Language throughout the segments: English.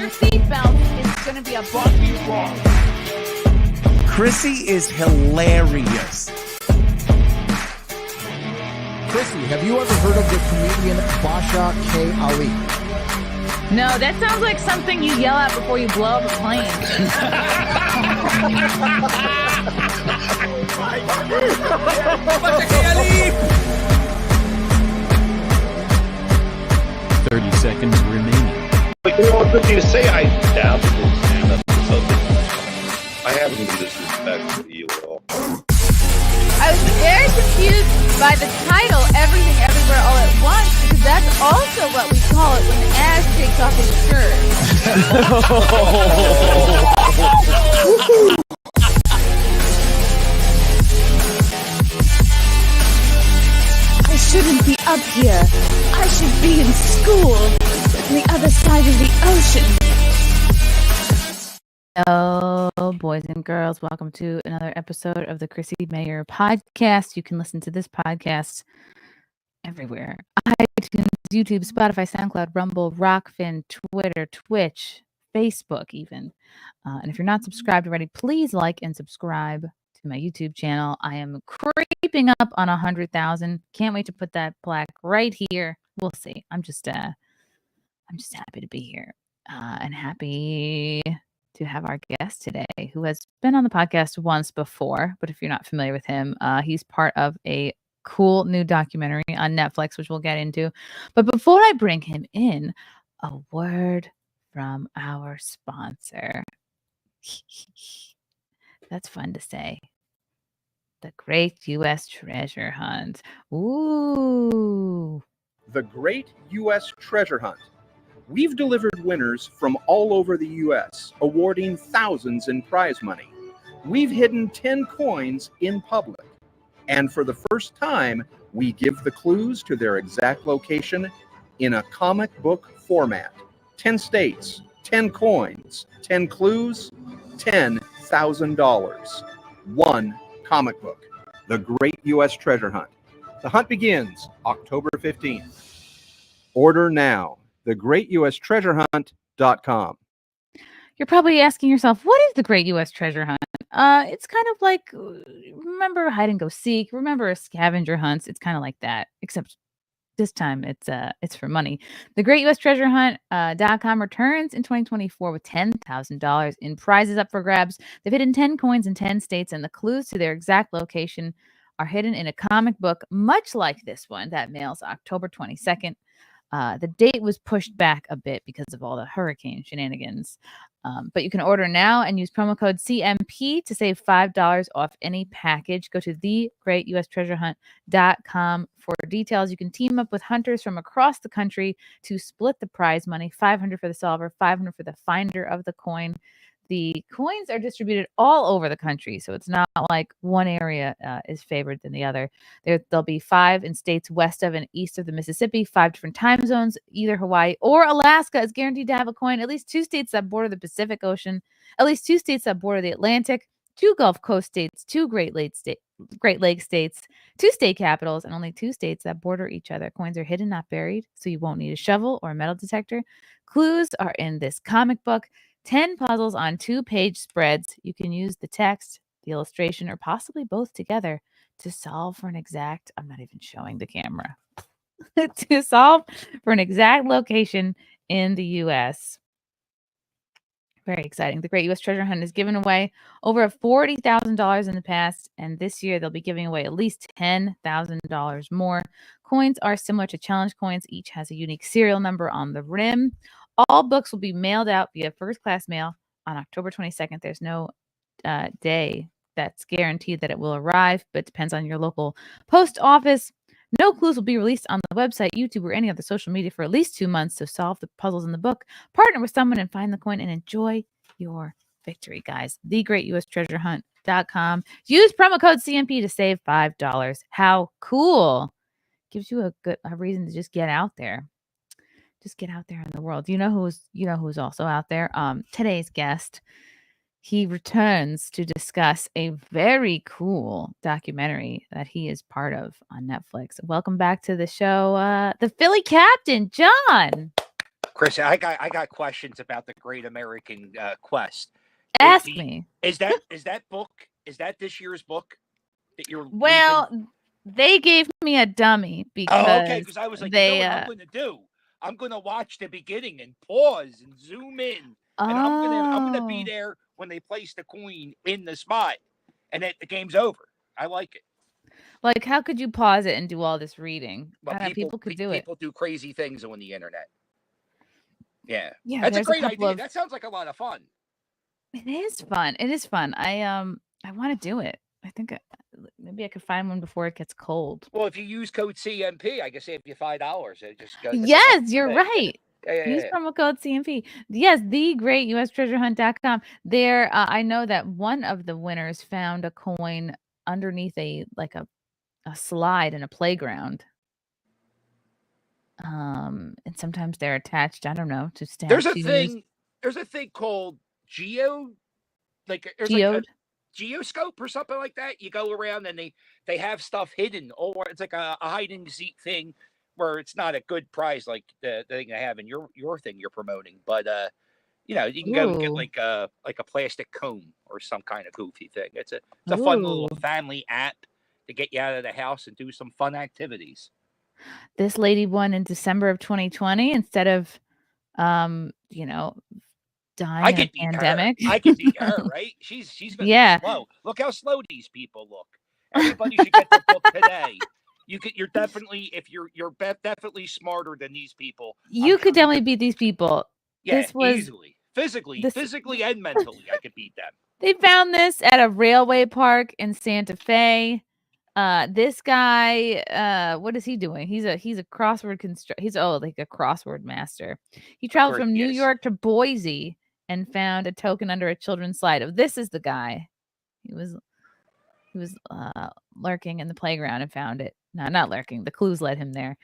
your seatbelt. It's going to be a bumpy ride. Chrissie is hilarious. Chrissie, have you ever heard of the comedian Basha K. Ali? No, that sounds like something you yell at before you blow up a plane. Basha K. Ali! 30 seconds remaining. But you know what good you say I doubt people stand up for something. I haven't been disrespectful to you at all. I was very confused by the title, Everything Everywhere All at Once, because that's also what we call it when Ash takes off his shirt. I shouldn't be up here. I should be in school on the other side of the ocean. Hello, boys and girls. Welcome to another episode of the Chrissie Mayr podcast. You can listen to this podcast everywhere. iTunes, YouTube, Spotify, SoundCloud, Rumble, Rockfin, Twitter, Twitch, Facebook even. And if you're not subscribed already, please like and subscribe to my YouTube channel. I am creeping up on 100,000. Can't wait to put that plaque right here. We'll see. I'm just happy to be here and happy to have our guest today, who has been on the podcast once before. But if you're not familiar with him, he's part of a cool new documentary on Netflix, which we'll get into. But before I bring him in, a word from our sponsor. That's fun to say. The Great U.S. Treasure Hunt. Ooh. The Great U.S. Treasure Hunt. We've delivered winners from all over the U.S., awarding thousands in prize money. We've hidden 10 coins in public. And for the first time, we give the clues to their exact location in a comic book format. 10 states, 10 coins, 10 clues, $10,000. One comic book. The Great U.S. Treasure Hunt. The hunt begins October 15th. Order now. thegreatustreasurehunt.com. You're probably asking yourself, what is the Great U.S. Treasure Hunt? It's kind of like, remember hide and go seek, remember scavenger hunts. It's kind of like that, except this time it's for money. The Great U.S. Treasure Hunt.com returns in 2024 with $10,000 in prizes up for grabs. They've hidden 10 coins in 10 states, and the clues to their exact location are hidden in a comic book, much like this one that mails October 22nd. The date was pushed back a bit because of all the hurricane shenanigans. But you can order now and use promo code CMP to save $5 off any package. Go to thegreatustreasurehunt.com for details. You can team up with hunters from across the country to split the prize money, $500 for the solver, $500 for the finder of the coin. The coins are distributed all over the country, so it's not like one area is favored than the other. There'll be 5 in states west of and east of the Mississippi, 5 different time zones. Either Hawaii or Alaska is guaranteed to have a coin. At least 2 states that border the Pacific Ocean, at least 2 states that border the Atlantic, 2 Gulf Coast states, 2 Great Lakes states, 2 state capitals, and only 2 states that border each other. Coins are hidden, not buried, so you won't need a shovel or a metal detector. Clues are in this comic book. 10 puzzles on 2-page spreads. You can use the text, the illustration, or possibly both together to solve for an exact, I'm not even showing the camera, to solve for an exact location in the U.S. Very exciting. The Great U.S. Treasure Hunt has given away over $40,000 in the past, and this year they'll be giving away at least $10,000 more. Coins are similar to challenge coins. Each has a unique serial number on the rim. All books will be mailed out via first-class mail on October 22nd. There's no day that's guaranteed that it will arrive, but depends on your local post office. No clues will be released on the website, YouTube, or any other social media for at least 2 months. So solve the puzzles in the book, partner with someone, and find the coin and enjoy your victory, guys. thegreatustreasurehunt.com. Use promo code CMP to save $5. How cool! Gives you a reason to just get out there. Just get out there in the world. You know who's also out there? Today's guest. He returns to discuss a very cool documentary that he is part of on Netflix. Welcome back to the show, the Philly captain, John. Chris, I got questions about the Great American Quest. Ask me. Is that book? Is that this year's book that you're Well, leaving? they gave me a dummy because Oh, okay. Because I was like, they you know what I'm going to do? I'm going to watch the beginning and pause and zoom in, and I'm gonna be there when they place the coin in the spot, and the game's over. I like it. Like, how could you pause it and do all this reading? But I don't know, people could do it. People do crazy things on the internet. Yeah, Yeah, that's a there's great couple idea. of- That sounds like a lot of fun. It is fun. It is fun. I want to do it. I think maybe I could find one before it gets cold. Well, if you use code CMP, I can save you $5. It just goes. Yes, you're right. Use Yeah. promo code CMP. Yes, thegreatustreasurehunt.com. There, I know that one of the winners found a coin underneath a slide in a playground. And sometimes they're attached, I don't know, to statues. There's a thing called geode, like geoscope or something like that. You go around and they have stuff hidden, or it's like a hide and seek thing where it's not a good prize like the thing they have in your thing you're promoting, but you can go and get like a plastic comb or some kind of goofy thing. It's a fun little family app to get you out of the house and do some fun activities. This lady won in December of 2020 instead of dying I could in a pandemic. I could beat her, right? She's been slow. Look how slow these people look. Everybody should get the book today. You're definitely, if you're definitely smarter than these people. You could definitely beat these people. Yeah, easily. Physically and mentally, I could beat them. They found this at a railway park in Santa Fe. This guy, what is he doing? He's a crossword like a crossword master. He traveled from New York to Boise and found a token under a children's slide. Oh, this is the guy. He was lurking in the playground and found it. No, not lurking. The clues led him there.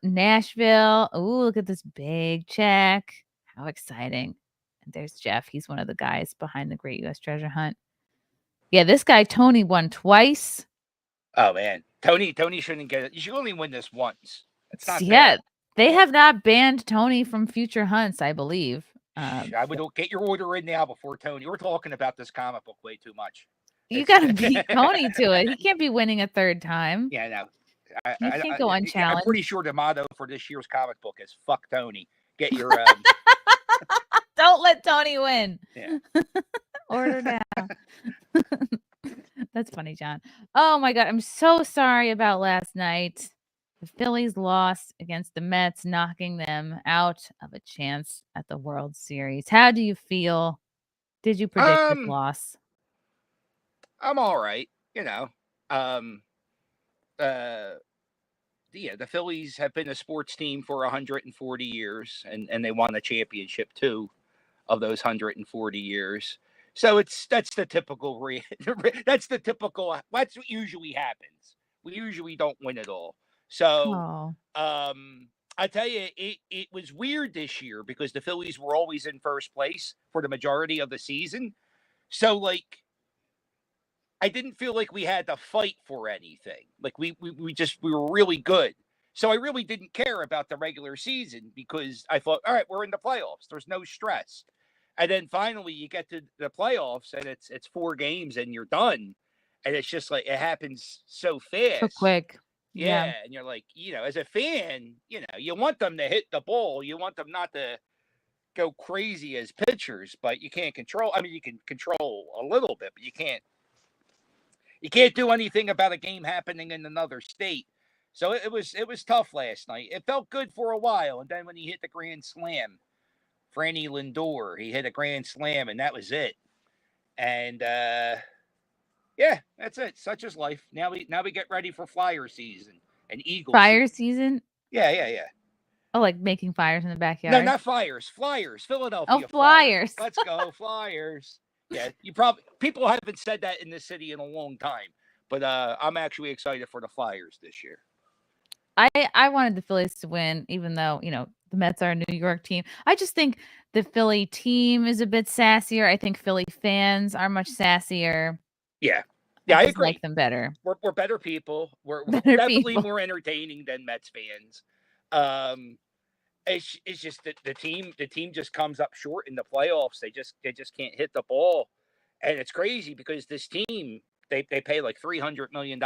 Nashville. Oh, look at this big check. How exciting. And there's Jeff. He's one of the guys behind the Great U.S. Treasure Hunt. Yeah, this guy, Tony, won twice. Oh, man. Tony shouldn't get it. You should only win this once. It's not fair. They have not banned Tony from future hunts, I believe. I would get your order in now before Tony. We're talking about this comic book way too much. You got to beat Tony to it. He can't be winning a third time. Yeah, no. He can't go unchallenged. I'm pretty sure the motto for this year's comic book is "Fuck Tony." Get your. Don't let Tony win. Yeah. Order down. That's funny, John. Oh my God. I'm so sorry about last night. The Phillies lost against the Mets, knocking them out of a chance at the World Series. How do you feel? Did you predict this loss? I'm all right. The Phillies have been a sports team for 140 years, and they won a championship 2 of those 140 years. So that's the typical that's what usually happens. We usually don't win it all. So I tell you, it was weird this year because the Phillies were always in first place for the majority of the season. So like I didn't feel like we had to fight for anything. Like we were really good. So I really didn't care about the regular season because I thought, all right, we're in the playoffs. There's no stress. And then finally you get to the playoffs and it's 4 games and you're done. And it's just like, it happens so fast. So quick. Yeah. And you're like, as a fan, you want them to hit the ball. You want them not to go crazy as pitchers, but you can't control. I mean, you can control a little bit, but you can't do anything about a game happening in another state. So it was tough last night. It felt good for a while. And then when he hit the grand slam, Franny Lindor, he hit a grand slam and that was it. And yeah, that's it. Such is life. Now we get ready for Flyer season and Eagles. Fire season? Yeah. Oh, like making fires in the backyard? No, not fires. Flyers. Philadelphia. Oh, Flyers. Let's go, Flyers. Yeah, people haven't said that in this city in a long time, but I'm actually excited for the Flyers this year. I wanted the Phillies to win, even though, the Mets are a New York team. I just think the Philly team is a bit sassier. I think Philly fans are much sassier. Yeah, I agree. Like them better. We're better people. We're definitely more entertaining than Mets fans. It's just that the team just comes up short in the playoffs. They just can't hit the ball, and it's crazy because this team they pay like $300 million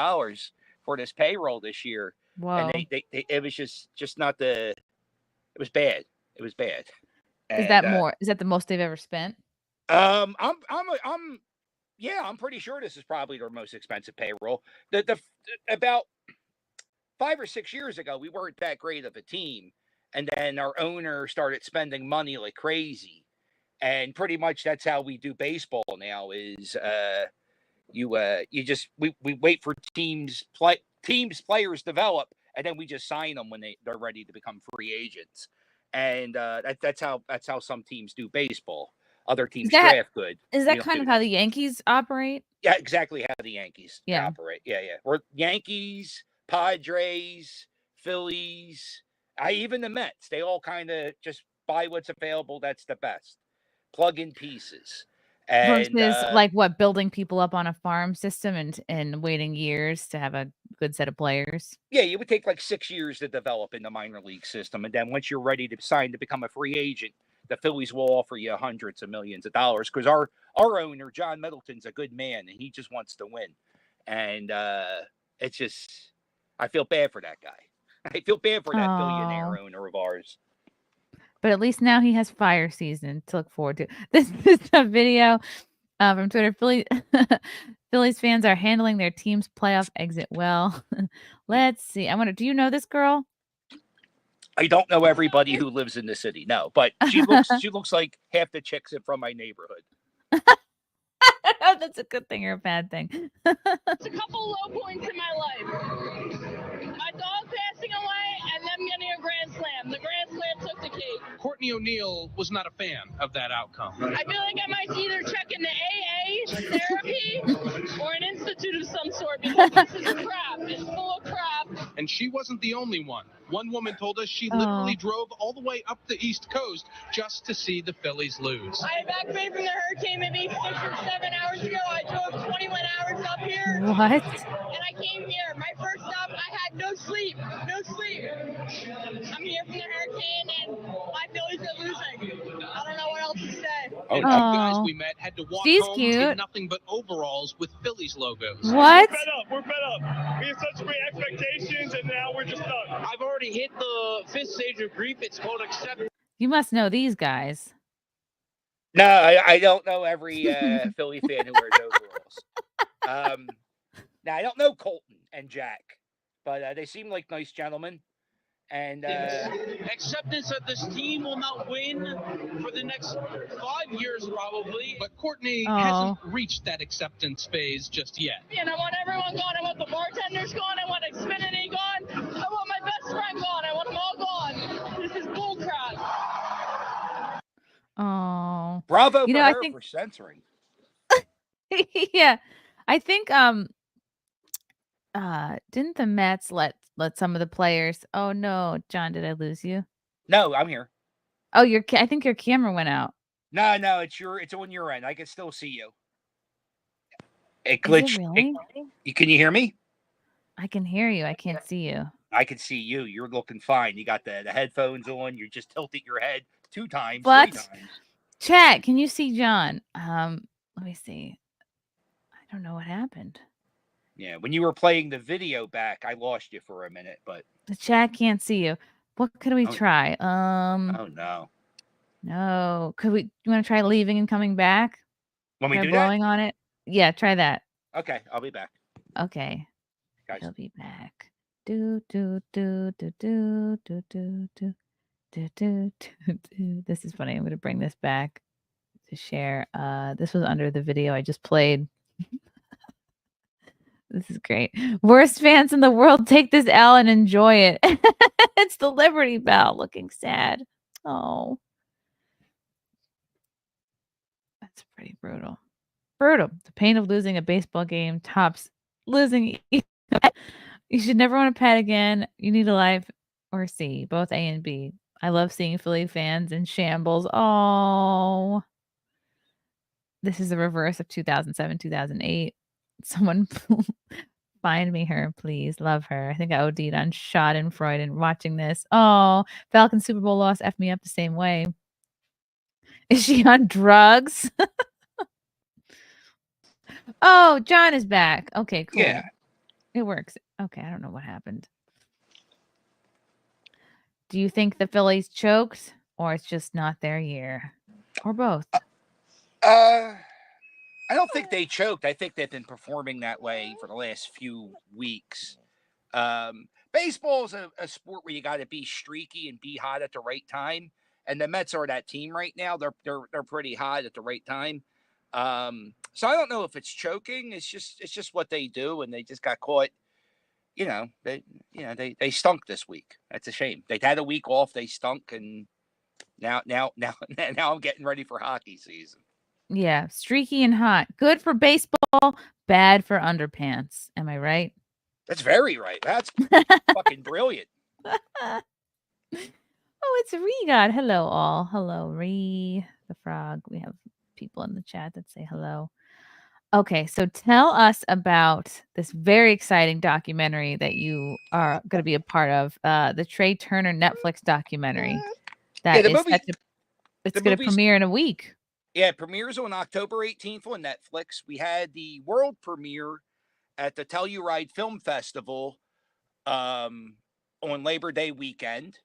for this payroll this year, Whoa. and they it was just not the. It was bad. It was bad. Is that more? Is that the most they've ever spent? I'm pretty sure this is probably their most expensive payroll. The about 5 or 6 years ago, we weren't that great of a team. And then our owner started spending money like crazy. And pretty much that's how we do baseball now is we wait for players develop, and then we just sign them when they're ready to become free agents. And that's how some teams do baseball. Other teams draft good. Is that kind of how the Yankees operate? Yeah, exactly how the Yankees operate. Yeah. Or Yankees, Padres, Phillies, even the Mets. They all kind of just buy what's available. That's the best. Plug in pieces. And, versus like what, building people up on a farm system and waiting years to have a good set of players. Yeah, it would take like 6 years to develop in the minor league system. And then once you're ready to sign to become a free agent, the Phillies will offer you hundreds of millions of dollars because our owner, John Middleton's a good man and he just wants to win. And it's just, I feel bad for that guy. I feel bad for that billionaire owner of ours. But at least now he has fire season to look forward to. This is a video from Twitter. Phillies fans are handling their team's playoff exit well. Let's see. Do you know this girl? I don't know everybody who lives in the city, no, but she looks like half the chicks from my neighborhood. That's a good thing or a bad thing. It's a couple low points in my life. My dog passing away and them getting a grand slam. The grand slam took the cake. Courtney O'Neill was not a fan of that outcome. I feel like I might either check into AA, therapy, or an institute of some sort because this is crap. It's full of crap. And she wasn't the only one. One woman told us she literally drove all the way up the East Coast just to see the Phillies lose. I back paid from the hurricane maybe 6 or 7 hours ago. I drove 21 hours up here. What? And I came here. My first stop, I had no sleep. No sleep. I'm here from the hurricane, and my Phillies are losing. I don't know what else to say. And two guys we met had to walk home cute. in nothing but overalls with Phillies logos. What? We're fed up. We have such great expectations, and now we're just done. I've already hit the 5th stage of grief. It's called acceptance. You must know these guys. No, I don't know every Philly fan who wears overalls. Now, I don't know Colton and Jack, but they seem like nice gentlemen. And acceptance that this team will not win for the next 5 years, probably. But Courtney hasn't reached that acceptance phase just yet. And I want everyone gone. I want the bartenders gone. I want Xfinity gone. I want my best friend gone. I want them all gone. This is bullcrap. Oh, bravo for her for censoring. Yeah, I think didn't the Mets let some of the players? Oh no, John, did I lose you? No, I'm here. Oh, I think your camera went out. No, it's on your end. I can still see you. It glitched. Really? Can you hear me? I can hear you. I can't see you. I can see you. You're looking fine. You got the headphones on. You're just tilting your head 2 times, 3 times. Chat, can you see John? Let me see. I don't know what happened. Yeah, when you were playing the video back, I lost you for a minute, but the chat can't see you. What could we try? Oh no. No. You want to try leaving and coming back? When we do blowing that? on it? Yeah, try that. Okay, I'll be back. Okay. Guys. He'll be back. Do do do do do do do do do do do. This is funny. I'm gonna bring this back to share. This was under the video I just played. This is great. Worst fans in the world, take this L and enjoy it. It's the Liberty Bell looking sad. Oh. That's pretty brutal. Brutal. The pain of losing a baseball game tops losing. You should never want to pet again. You need a life or C, both A and B. I love seeing Philly fans in shambles. Oh. This is the reverse of 2007, 2008. Someone Find me her, please. Love her. I think I OD'd on Schadenfreude and watching this. Oh, Falcon Super Bowl loss F me up the same way. Is she on drugs? Oh, John is back. Okay, cool. Yeah. It works. Okay, I don't know what happened. Do you think the Phillies choked or it's just not their year? Or both? I don't think they choked. I think they've been performing that way for the last few weeks. Baseball is a sport where you got to be streaky and be hot at the right time. And the Mets are that team right now. They're pretty hot at the right time. So I don't know if it's choking. It's just what they do, and they just got caught. They stunk this week. That's a shame. They'd had a week off. They stunk, and now I'm getting ready for hockey season. Yeah, streaky and hot. Good for baseball, bad for underpants. Am I right? That's very right. That's fucking brilliant. Oh, it's Re-God. Hello, all. Hello, Re the frog. We have people in the chat that say hello. Okay, so tell us about this very exciting documentary that you are going to be a part of, the Trea Turner Netflix documentary. It's going to premiere in a week. Yeah, it premieres on October 18th on Netflix. We had the world premiere at the Telluride Film Festival on Labor Day weekend.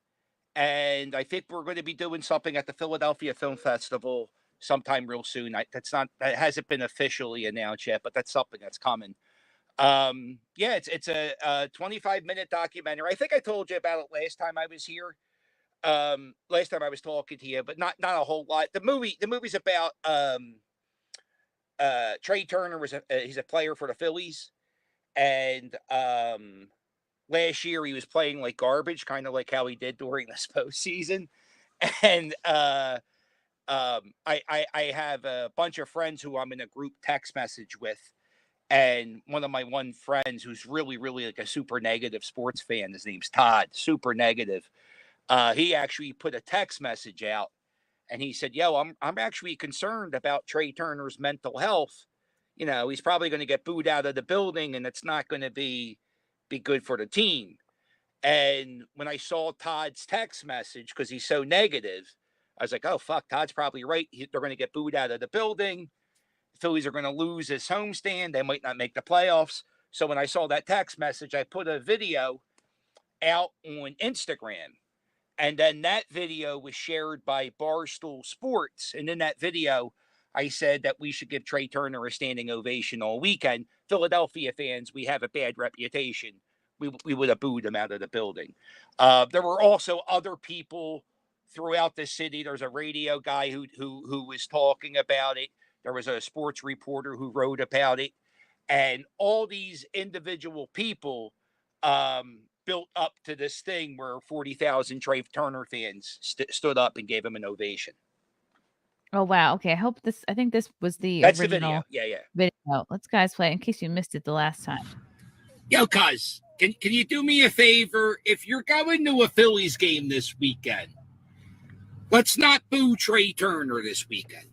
And I think we're going to be doing something at the Philadelphia Film Festival sometime real soon. That hasn't been officially announced yet, but that's something that's coming. It's a 25-minute documentary. I think I told you about it last time I was here. Last time I was talking to you, but not a whole lot. The movie's about Trea Turner he's a player for the Phillies, and last year he was playing like garbage, kind of like how he did during this postseason. And I have a bunch of friends who I'm in a group text message with, and one of my friends who's really, really like a super negative sports fan. His name's Todd. Super negative. He actually put a text message out, and he said, "Yo, I'm actually concerned about Trea Turner's mental health. You know, he's probably going to get booed out of the building, and it's not going to be good for the team." And when I saw Todd's text message, because he's so negative, I was like, "Oh fuck, Todd's probably right. They're going to get booed out of the building. The Phillies are going to lose this homestand. They might not make the playoffs." So when I saw that text message, I put a video out on Instagram. And then that video was shared by Barstool Sports. And in that video, I said that we should give Trea Turner a standing ovation all weekend. Philadelphia fans, we have a bad reputation. We would have booed him out of the building. There were also other people throughout the city. There's a radio guy who was talking about it. There was a sports reporter who wrote about it. And all these individual people built up to this thing where 40,000 Trea Turner fans stood up and gave him an ovation. Oh, wow. Okay, I think this was the That's original the video. Yeah. video. Let's guys play in case you missed it the last time. Yo, cuz, can you do me a favor? If you're going to a Phillies game this weekend, let's not boo Trea Turner this weekend.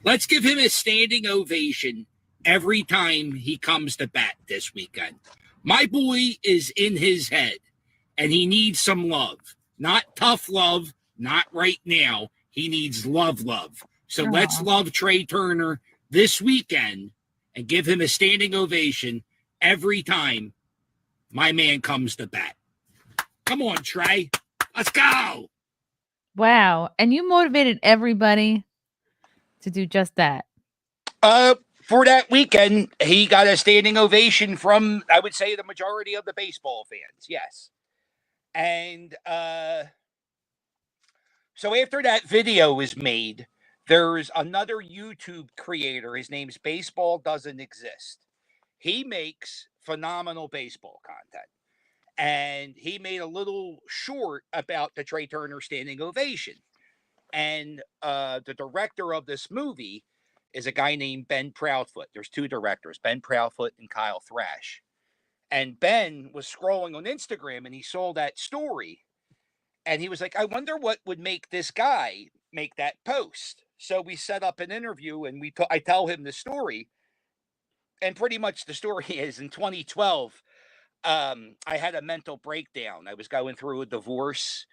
Let's give him a standing ovation every time he comes to bat this weekend. My boy is in his head, and he needs some love. Not tough love, not right now. He needs love. So let's love Trea Turner this weekend and give him a standing ovation every time my man comes to bat. Come on, Trea. Let's go. Wow. And you motivated everybody to do just that. For that weekend, he got a standing ovation from, I would say, the majority of the baseball fans. Yes. And so after that video was made, there's another YouTube creator. His name's Baseball Doesn't Exist. He makes phenomenal baseball content. And he made a little short about the Trea Turner standing ovation. And the director of this movie is a guy named Ben Proudfoot. There's two directors, Ben Proudfoot and Kyle Thrash. And Ben was scrolling on Instagram and he saw that story. And he was like, I wonder what would make this guy make that post. So we set up an interview and I tell him the story. and pretty much the story is in 2012, I had a mental breakdown. I was going through a divorce,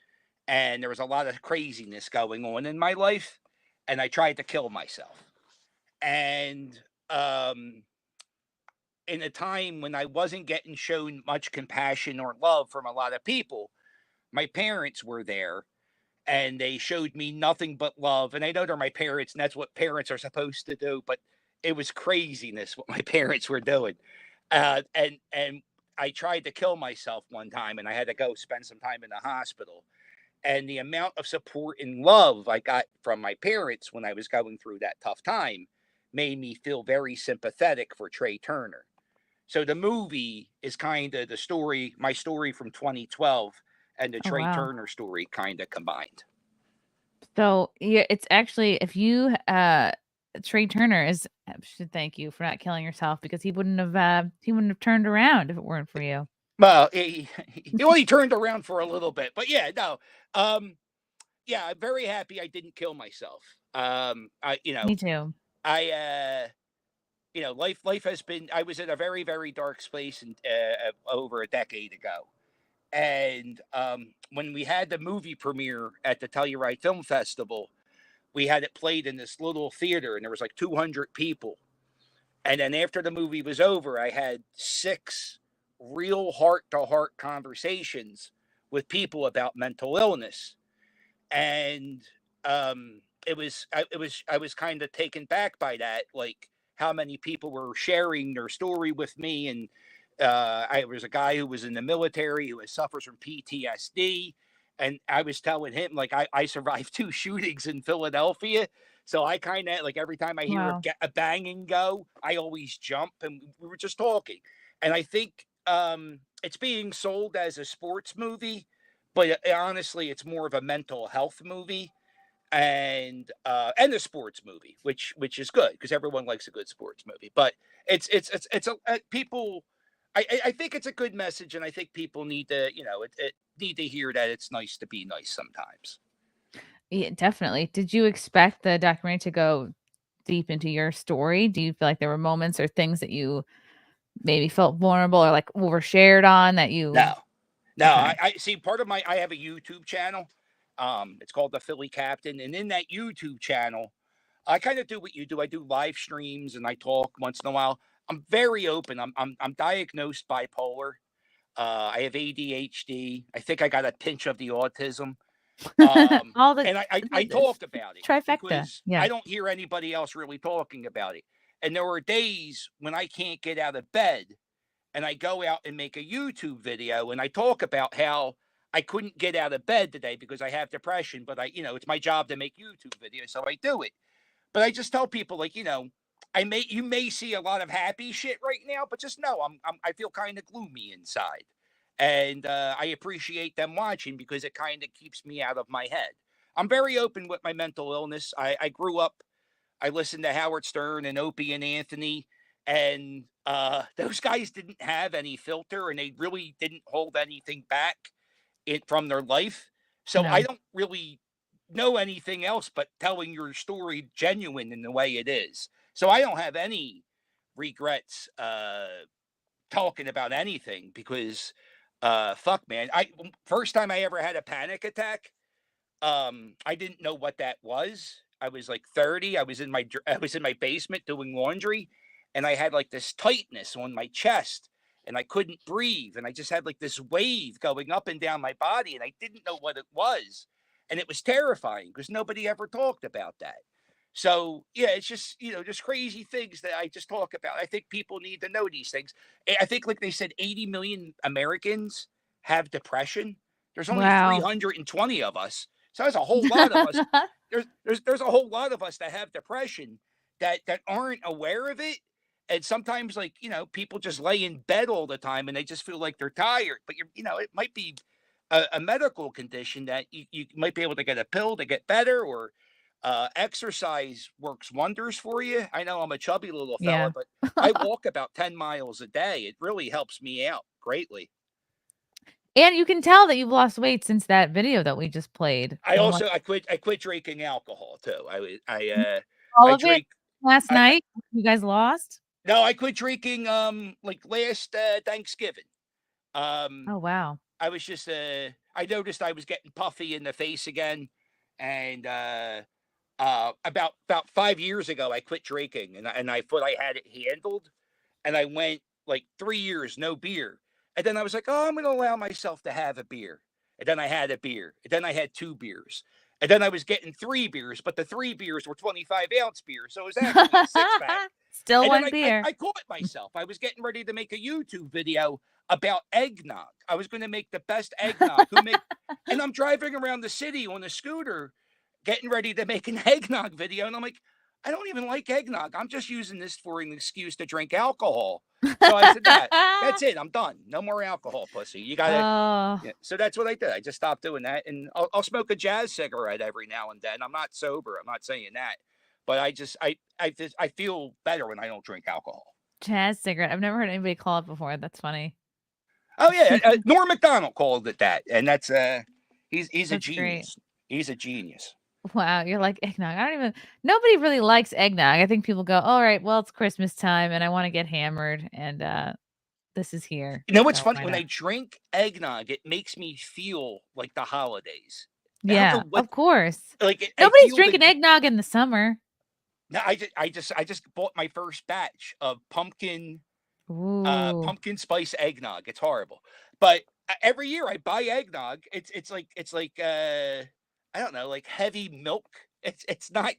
and there was a lot of craziness going on in my life, and I tried to kill myself. And in a time when I wasn't getting shown much compassion or love from a lot of people, my parents were there and they showed me nothing but love. And I know they're my parents, and that's what parents are supposed to do, but it was craziness what my parents were doing. And I tried to kill myself one time, and I had to go spend some time in the hospital. And the amount of support and love I got from my parents when I was going through that tough time made me feel very sympathetic for Trea Turner. So the movie is kind of the story, my story from 2012 and the Trea Turner story kind of combined. So yeah, it's actually, if you Trea Turner should thank you for not killing yourself, because he wouldn't have turned around if it weren't for you. Well, he only turned around for a little bit, but yeah, no. Yeah, I'm very happy I didn't kill myself. Me too. Life has been, I was in a very, very dark space over a decade ago. And when we had the movie premiere at the Telluride Film Festival, we had it played in this little theater, and there was like 200 people. And then after the movie was over, I had 6 real heart-to-heart conversations with people about mental illness. And I was kind of taken back by that, like how many people were sharing their story with me. And I was a guy who was in the military who suffers from PTSD. And I was telling him, like, I survived 2 shootings in Philadelphia. So I kind of, like, every time I hear a banging go, I always jump. And we were just talking. And I think it's being sold as a sports movie, but honestly, it's more of a mental health movie and a sports movie, which is good because everyone likes a good sports movie. But it's people. I think it's a good message, and I think people need to, need to hear that it's nice to be nice sometimes. Yeah, definitely. Did you expect the documentary to go deep into your story? Do you feel like there were moments or things that you maybe felt vulnerable or like overshared on that you? No. Okay. I see. I have a YouTube channel. It's called The Philly Captain, and in that YouTube channel, I kind of do what you do. I do live streams and I talk once in a while. I'm very open. I'm diagnosed bipolar. I have ADHD. I think I got a pinch of the autism. And I talk about it. Trifecta. Yeah. I don't hear anybody else really talking about it. And there are days when I can't get out of bed, and I go out and make a YouTube video, and I talk about how I couldn't get out of bed today because I have depression, but it's my job to make YouTube videos, so I do it. But I just tell people, like, you may see a lot of happy shit right now, but just know I feel kind of gloomy inside. And I appreciate them watching because it kind of keeps me out of my head. I'm very open with my mental illness. I grew up, I listened to Howard Stern and Opie and Anthony, and those guys didn't have any filter, and they really didn't hold anything back from their life. So I don't really know anything else but telling your story genuine in the way it is. So I don't have any regrets talking about anything because fuck, man. First time I ever had a panic attack, I didn't know what that was. I was like 30. I was in my basement doing laundry, and I had like this tightness on my chest, and I couldn't breathe, and I just had like this wave going up and down my body, and I didn't know what it was, and it was terrifying because nobody ever talked about that. So yeah, it's just just crazy things that I just talk about. I think people need to know these things. I think, like they said, 80 million Americans have depression. There's only 320 of us, so there's a whole lot of us. There's a whole lot of us that have depression that aren't aware of it. And sometimes, like, people just lay in bed all the time and they just feel like they're tired. But it might be a medical condition that you might be able to get a pill to get better, or exercise works wonders for you. I know I'm a chubby little fella, but I walk about 10 miles a day. It really helps me out greatly. And you can tell that you've lost weight since that video that we just played. I quit drinking alcohol too. I drank last night. You guys lost? No, I quit drinking like last Thanksgiving. Oh wow. I was just I noticed I was getting puffy in the face again, and about 5 years ago I quit drinking, and I thought I had it handled, and I went like 3 years no beer, and then I was like, oh, I'm going to allow myself to have a beer, and then I had a beer, and then I had 2 beers, and then I was getting 3 beers, but the 3 beers were 25-ounce beers, so it was actually a 6-pack. Still And one then beer. I caught myself. I was getting ready to make a YouTube video about eggnog. I was going to make the best eggnog. And I'm driving around the city on a scooter, getting ready to make an eggnog video. And I'm like, I don't even like eggnog. I'm just using this for an excuse to drink alcohol. So I said, that's it. I'm done. No more alcohol, pussy. You got to. Oh. Yeah. So that's what I did. I just stopped doing that. And I'll smoke a jazz cigarette every now and then. I'm not sober. I'm not saying that. But I feel better when I don't drink alcohol. Jazz cigarette. I've never heard anybody call it before. That's funny. Oh yeah, Norm Macdonald called it that, and that's he's a That's genius. He's a genius. Wow, you're like eggnog. Nobody really likes eggnog. I think people go, all right, well, it's Christmas time and I want to get hammered, and this is here. You know what's So funny? why When not? I drink eggnog, it makes me feel like the holidays. Yeah, of course. Like Nobody's drinking eggnog in the summer. No, I just bought my first batch of pumpkin spice eggnog. It's horrible, but every year I buy eggnog. It's like I don't know, like heavy milk. It's not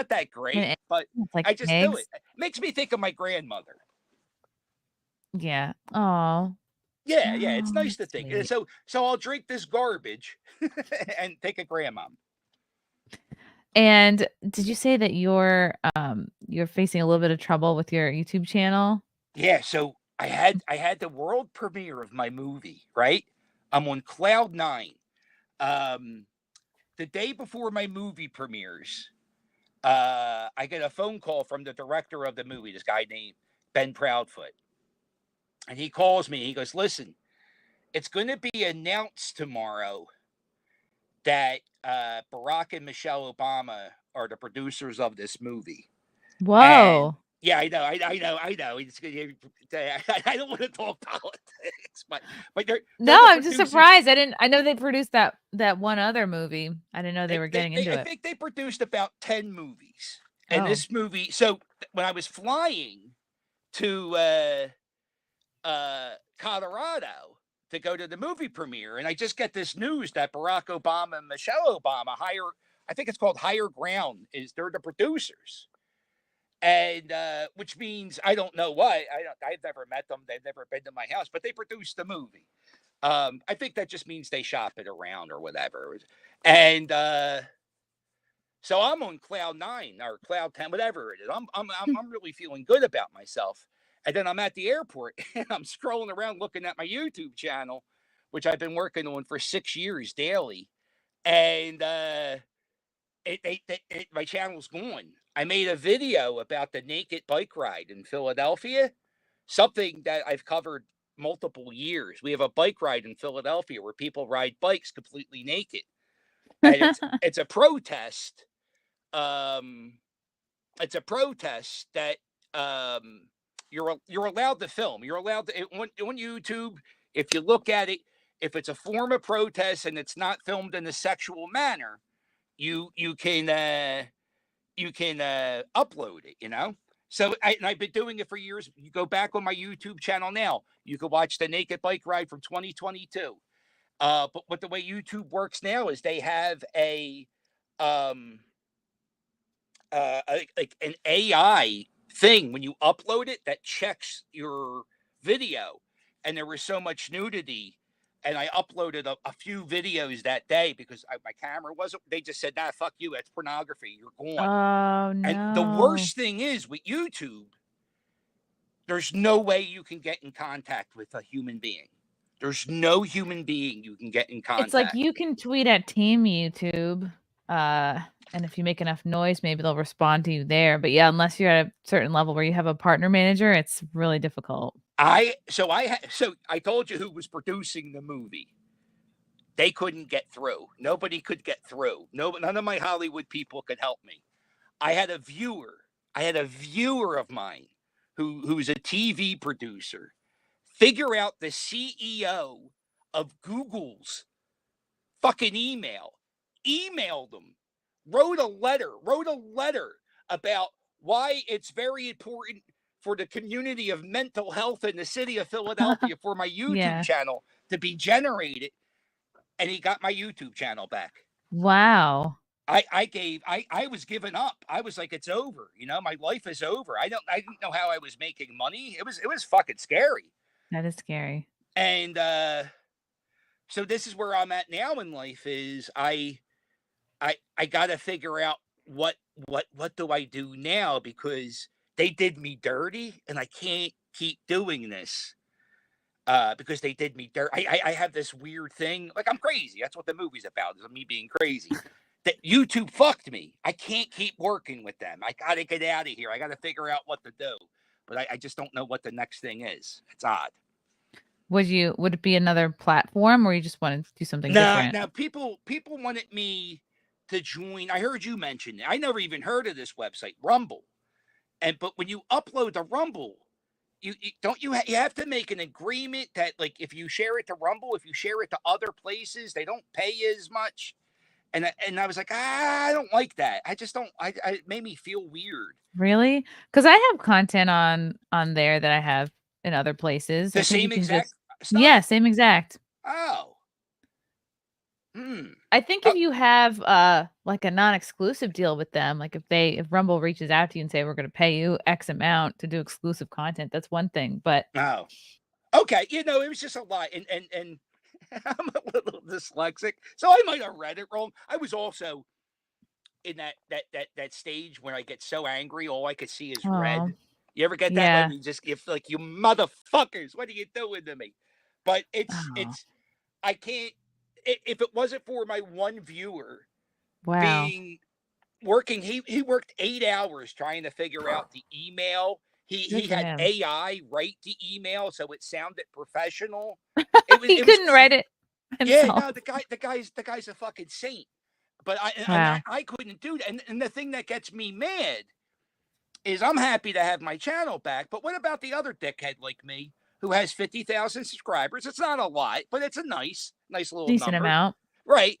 that great, but like I just do eggs. it. It makes me think of my grandmother. Yeah. Oh. Yeah, it's nice to think. sweet. So I'll drink this garbage and take a grandma. And did you say that you're facing a little bit of trouble with your YouTube channel? Yeah, so I had the world premiere of my movie, right? I'm on cloud 9. The day before my movie premieres, I get a phone call from the director of the movie, this guy named Ben Proudfoot. And he calls me. He goes, listen, it's going to be announced tomorrow that Barack and Michelle Obama are the producers of this movie. Whoa. And, yeah, I know. I don't want to talk politics, but they're No, the I'm just producers. surprised. I know they produced that one other movie. I didn't know they were getting into I it. think they produced about 10 movies. And Oh. this movie, so when I was flying to Colorado to go to the movie premiere, and I just get this news that Barack Obama and Michelle Obama I think it's called Higher Ground, they're the producers. And which means I don't know what. I've never met them. They've never been to my house, but they produced the movie. I think that just means they shop it around or whatever. And so I'm on cloud 9 or cloud 10, whatever it is. I'm really feeling good about myself. And then I'm at the airport and I'm scrolling around looking at my YouTube channel, which I've been working on for 6 years daily. And my channel's gone. I made a video about the naked bike ride in Philadelphia, something that I've covered multiple years. We have a bike ride in Philadelphia where people ride bikes completely naked. And it's a protest. It's a protest that you're allowed to film. You're allowed to on YouTube. If you look at it, if it's a form of protest and it's not filmed in a sexual manner, you can upload it. You know. So I've been doing it for years. You go back on my YouTube channel now. You can watch the naked bike ride from 2022. But what the way YouTube works now is they have like an AI thing when you upload it that checks your video. And there was so much nudity, and I uploaded a few videos that day because my camera wasn't. They just said, "Nah, fuck you. That's pornography. You're gone." Oh no. And the worst thing is with YouTube, there's no way you can get in contact with a human being. There's no human being you can get in contact. It's like you can tweet at Team YouTube, and if you make enough noise, maybe they'll respond to you there. But yeah, unless you're at a certain level where you have a partner manager, it's really difficult. So I told you who was producing the movie. They couldn't get through. Nobody could get through. None of my Hollywood people could help me. I had a viewer of mine who's a TV producer, figure out the CEO of Google's fucking emailed them, wrote a letter about why it's very important for the community of mental health in the city of Philadelphia for my YouTube channel to be generated, and he got my YouTube channel back. Wow. I was giving up. I was like, it's over. You know, my life is over. I didn't know how I was making money. It was fucking scary. That is scary. And so this is where I'm at now in life. Is I got to figure out what do I do now, because they did me dirty, and I can't keep doing this because they did me dirty. I have this weird thing, like I'm crazy. That's what the movie's about, is me being crazy. That YouTube fucked me. I can't keep working with them. I got to get out of here. I got to figure out what to do. But I just don't know what the next thing is. It's odd. Would it be another platform, or you just want to do something different? No, people wanted me to join. I heard you mention it. I never even heard of this website, Rumble. But when you upload to Rumble, you have to make an agreement that, like, if you share it to Rumble, if you share it to other places, they don't pay you as much. And I was like, I don't like that. I just don't. It made me feel weird. Really? Because I have content on there that I have in other places. The same exact stuff? Yeah, same exact. Oh. I think if you have like a non-exclusive deal with them, like if Rumble reaches out to you and say, we're going to pay you X amount to do exclusive content, that's one thing. But okay, it was just a lot, and I'm a little dyslexic, so I might have read it wrong. I was also in that stage when I get so angry, all I could see is red. You ever get that? Yeah. When you just give, like, you motherfuckers, what are you doing to me? But it's I can't. If it wasn't for my one viewer being working, he worked 8 hours trying to figure out the email. He had AI write the email so it sounded professional. He couldn't write it himself. Yeah, no, the guy's a fucking saint. But I couldn't do that. And the thing that gets me mad is I'm happy to have my channel back, but what about the other dickhead like me who has 50,000 subscribers? It's not a lot, but it's a nice little decent number. amount. Right.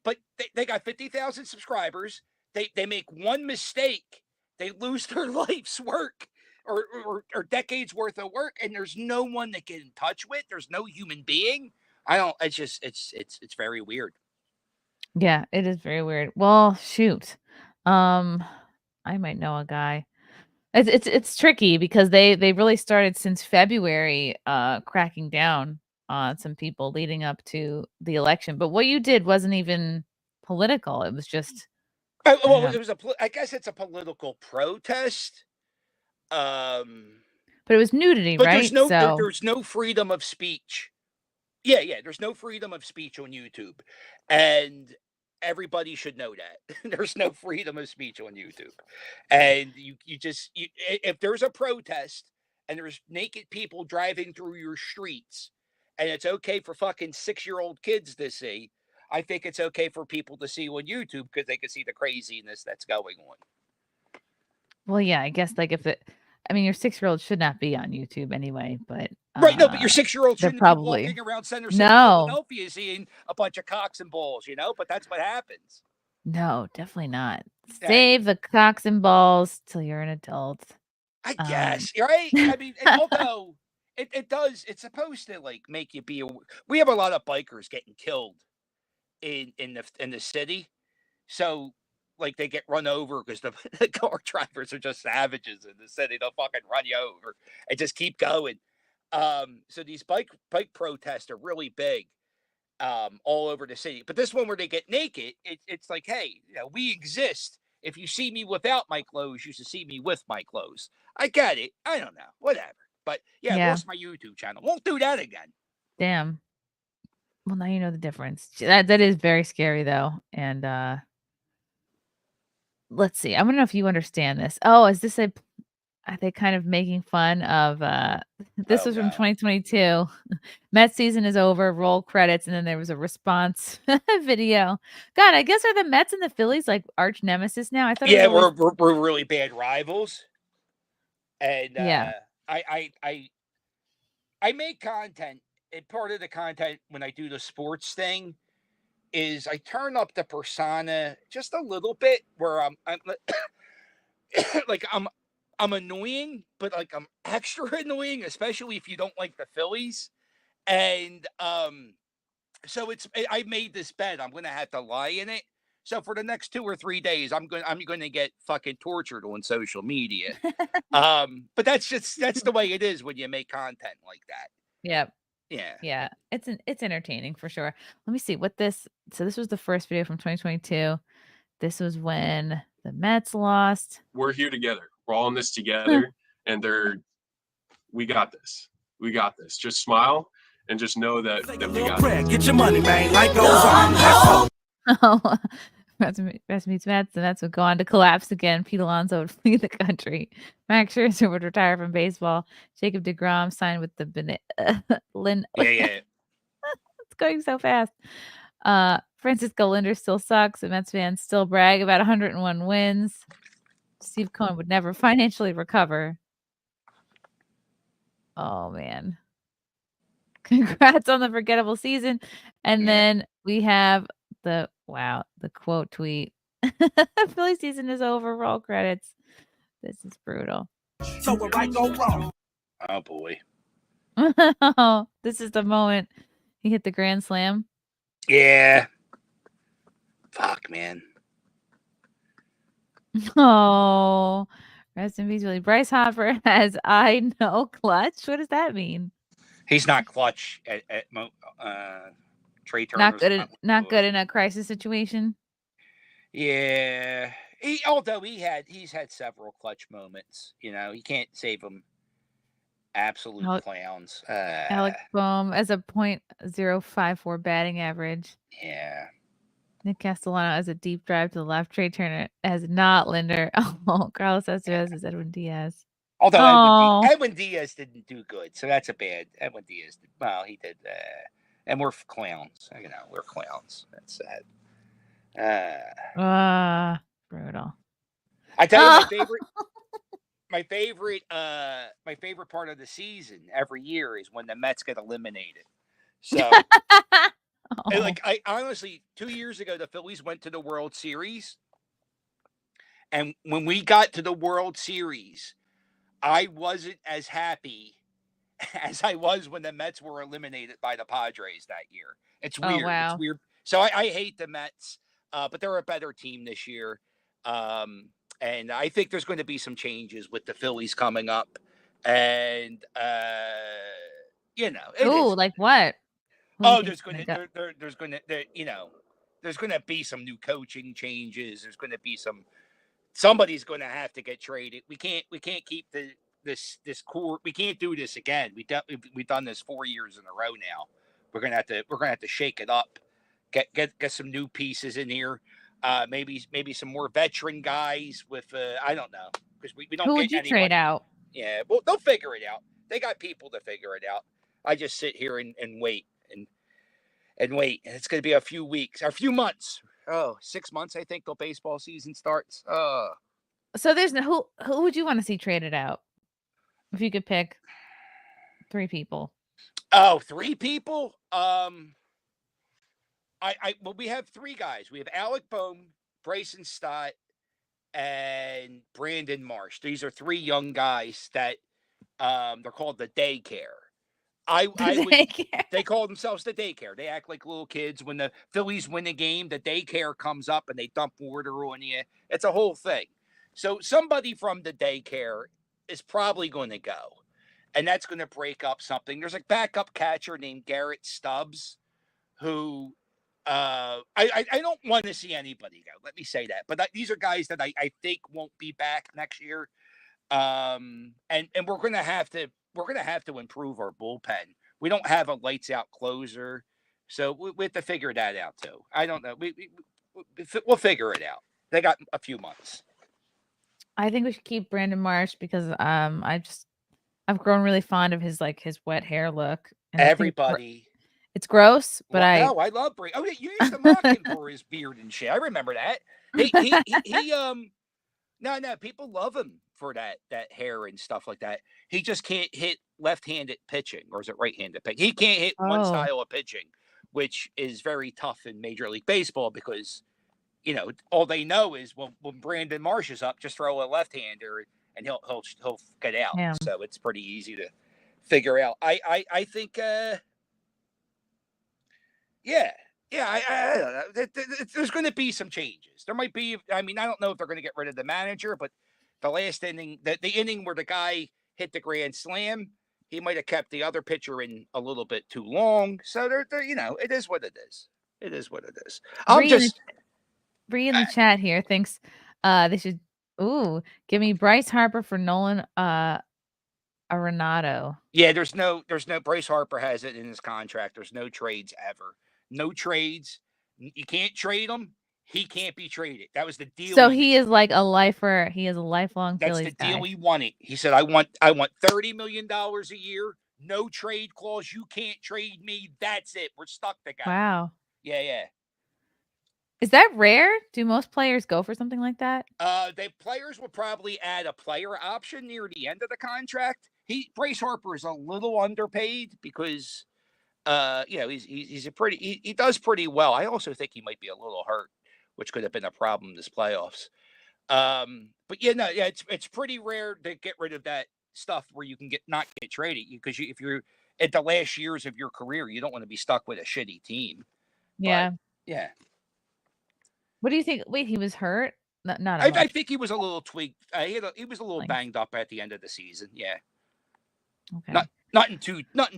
But they got 50,000 subscribers. They make one mistake, they lose their life's work. Or decades worth of work, and there's no one to get in touch with. There's no human being. It's very weird. Yeah, it is very weird. Well, shoot. I might know a guy. It's tricky because they really started since February cracking down on some people leading up to the election. But what you did wasn't even political. It was just it was I guess it's a political protest. But it was nudity, but right? There's no freedom of speech. Yeah, there's no freedom of speech on YouTube, and everybody should know that. There's no freedom of speech on YouTube, and if there's a protest and there's naked people driving through your streets, and it's okay for fucking 6-year-old kids to see, I think it's okay for people to see on YouTube because they can see the craziness that's going on. Well, yeah, I guess your 6-year-old should not be on YouTube anyway, but right, no, but your 6-year-old shouldn't probably be walking around Center City, Philadelphia, seeing a bunch of cocks and balls, but that's what happens. No, definitely not. Save the cocks and balls till you're an adult. I guess, right? Although it's supposed to like make you be. We have a lot of bikers getting killed in the city, so. Like they get run over because the car drivers are just savages in the city. They'll fucking run you over and just keep going. So these bike protests are really big all over the city. But this one where they get naked, it's like, hey, we exist. If you see me without my clothes, you should see me with my clothes. I get it. I don't know. Whatever. But I lost my YouTube channel. Won't do that again. Damn. Well, now you know the difference. That is very scary though. And let's see. I don't know if you understand this. Oh, is this are they kind of making fun of this was from 2022. Mets season is over, roll credits, and then there was a response video. God, I guess are the Mets and the Phillies like arch nemesis now? I thought we're really bad rivals. And Yeah. I make content, and part of the content when I do the sports thing is I turn up the persona just a little bit, where I'm like I'm annoying, but like I'm extra annoying, especially if you don't like the Phillies. And so I made this bet I'm gonna have to lie in it. So for the next 2 or 3 days, I'm gonna get fucking tortured on social media. But that's the way it is when you make content like that. Yep. Yeah. Yeah. It's entertaining for sure. Let me see what this. So this was the first video from 2022. This was when the Mets lost. We're here together. We're all in this together, and we got this. We got this. Just smile and just know that we got this. Get your money, man. Life goes on. Oh, Mets meets Mets. The Mets would go on to collapse again. Pete Alonso would flee the country. Max Scherzer would retire from baseball. Jacob deGrom signed with the Lynn. Yeah. It's going so fast. Francisco Lindor still sucks. The Mets fans still brag about 101 wins. Steve Cohen would never financially recover. Oh, man. Congrats on the forgettable season. And then we have the quote tweet. Philly season is over. Roll credits. This is brutal. So we're right, go wrong. Oh, boy. This is the moment he hit the grand slam. Yeah. Fuck, man. Oh, rest in peace, Willie. Bryce Hopper has I know clutch. What does that mean? He's not clutch at Trea Turner's Not good in a crisis situation. Yeah. Although he's had several clutch moments. You know, he can't save them. Absolute clowns. Alec Boehm as a .054 batting average. Yeah. Nick Castellano as a deep drive to the left. Trea Turner as not Linder. Oh, Carlos Estevez as Edwin Diaz. Although Edwin Diaz didn't do good, so that's a bad. Edwin Diaz did well. He did, and we're clowns. You know, we're clowns. That's sad. Brutal. I tell you, my favorite part of the season every year is when the Mets get eliminated. So, like, I honestly, 2 years ago, the Phillies went to the World Series, and when we got to the World Series, I wasn't as happy as I was when the Mets were eliminated by the Padres that year. It's weird. Oh, wow. It's weird. So I hate the Mets, but they're a better team this year. And I think there's going to be some changes with the Phillies coming up. And, you know. Ooh, like what? There's going to be some new coaching changes. There's going to be somebody's going to have to get traded. We can't keep this core. We can't do this again. We've done this 4 years in a row now. We're gonna have to shake it up. Get some new pieces in here. Maybe some more veteran guys with I don't know, because we don't. Who would you trade out? Yeah, well, they'll figure it out. They got people to figure it out. I just sit here and wait and wait. And it's going to be a few weeks, or a few months. 6 months, I think, till baseball season starts. So there's no who would you want to see traded out? If you could pick 3 people. Oh, 3 people? We have 3 guys. We have Alec Boehm, Bryson Stott, and Brandon Marsh. These are 3 young guys that they're called the daycare. They call themselves the daycare. They act like little kids. When the Phillies win a game, the daycare comes up and they dump water on you. It's a whole thing. So somebody from the daycare is probably going to go, and that's going to break up something. There's a backup catcher named Garrett Stubbs, who I don't want to see anybody go. Let me say that. But these are guys that I think won't be back next year. And we're going to have to improve our bullpen. We don't have a lights out closer, so we have to figure that out too. I don't know. We'll figure it out. They got a few months. I think we should keep Brandon Marsh because I've grown really fond of his wet hair look. And Everybody. It's gross, but no, I love Brandon. Oh, you used to mock him for his beard and shit. I remember that. No, people love him for that hair and stuff like that. He just can't hit left-handed pitching, or is it right-handed pitching? He can't hit one Oh. style of pitching, which is very tough in Major League Baseball because, all they know is when Brandon Marsh is up, just throw a left-hander and he'll get out. Yeah. So it's pretty easy to figure out. I think I don't know. There's going to be some changes. There might be. I mean, I don't know if they're going to get rid of the manager, but the last inning, the inning where the guy hit the grand slam, he might have kept the other pitcher in a little bit too long. So it is what it is. It is what it is. Bree in the chat here thinks they should give me Bryce Harper for Nolan Arenado. Yeah, there's no Bryce Harper has it in his contract. There's no trades ever. No trades. You can't trade him. He can't be traded. That was the deal. So he is like a lifer. He is a lifelong That's Phillies the deal guy. he wanted. He said, I want $30 million a year. No trade clause. You can't trade me. That's it. We're stuck together. Wow. Yeah. Is that rare? Do most players go for something like that? The players will probably add a player option near the end of the contract. Bryce Harper is a little underpaid because he's he does pretty well. I also think he might be a little hurt, which could have been a problem this playoffs. But it's pretty rare to get rid of that stuff where you can not get traded because if you're at the last years of your career, you don't want to be stuck with a shitty team. Yeah. But, yeah. What do you think? Wait, he was hurt? Not I think he was a little tweaked. He was a little banged up at the end of the season. Yeah. Okay. Nothing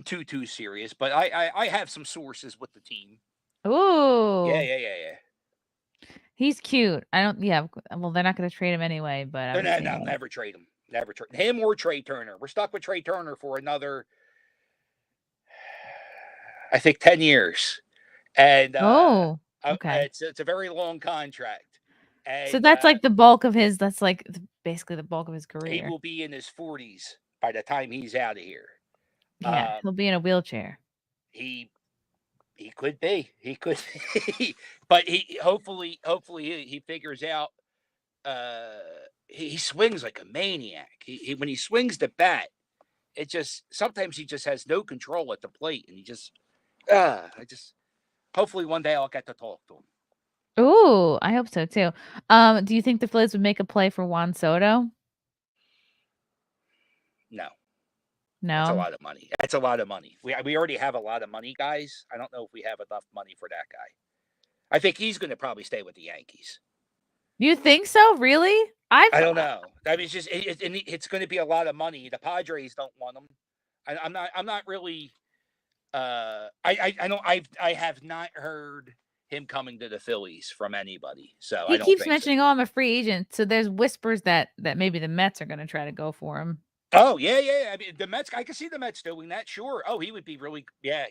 too serious, but I have some sources with the team. Ooh. Yeah. He's cute. Well, they're not going to trade him anyway, but no, never trade him. Never trade him or Trea Turner. We're stuck with Trea Turner for another, I think, 10 years. And okay. It's a very long contract. And, so that's like the bulk of his. That's like basically the bulk of his career. He will be in his 40s by the time he's out of here. Yeah, he'll be in a wheelchair. He could be. He could be. But he hopefully he figures out he swings like a maniac. He when he swings the bat, sometimes he just has no control at the plate and he just hopefully one day I'll get to talk to him. Ooh, I hope so too. Do you think the Phillies would make a play for Juan Soto? No. No. That's a lot of money. That's a lot of money. We already have a lot of money, guys. I don't know if we have enough money for that guy. I think he's going to probably stay with the Yankees. You think so? Really? I don't know. I mean, it's going to be a lot of money. The Padres don't want him. I'm not really. I have not heard him coming to the Phillies from anybody. So he keeps mentioning, I'm a free agent. So there's whispers that maybe the Mets are going to try to go for him. Oh yeah. I mean, the Mets. I can see the Mets doing that. Sure. Oh, he would be really. Yeah.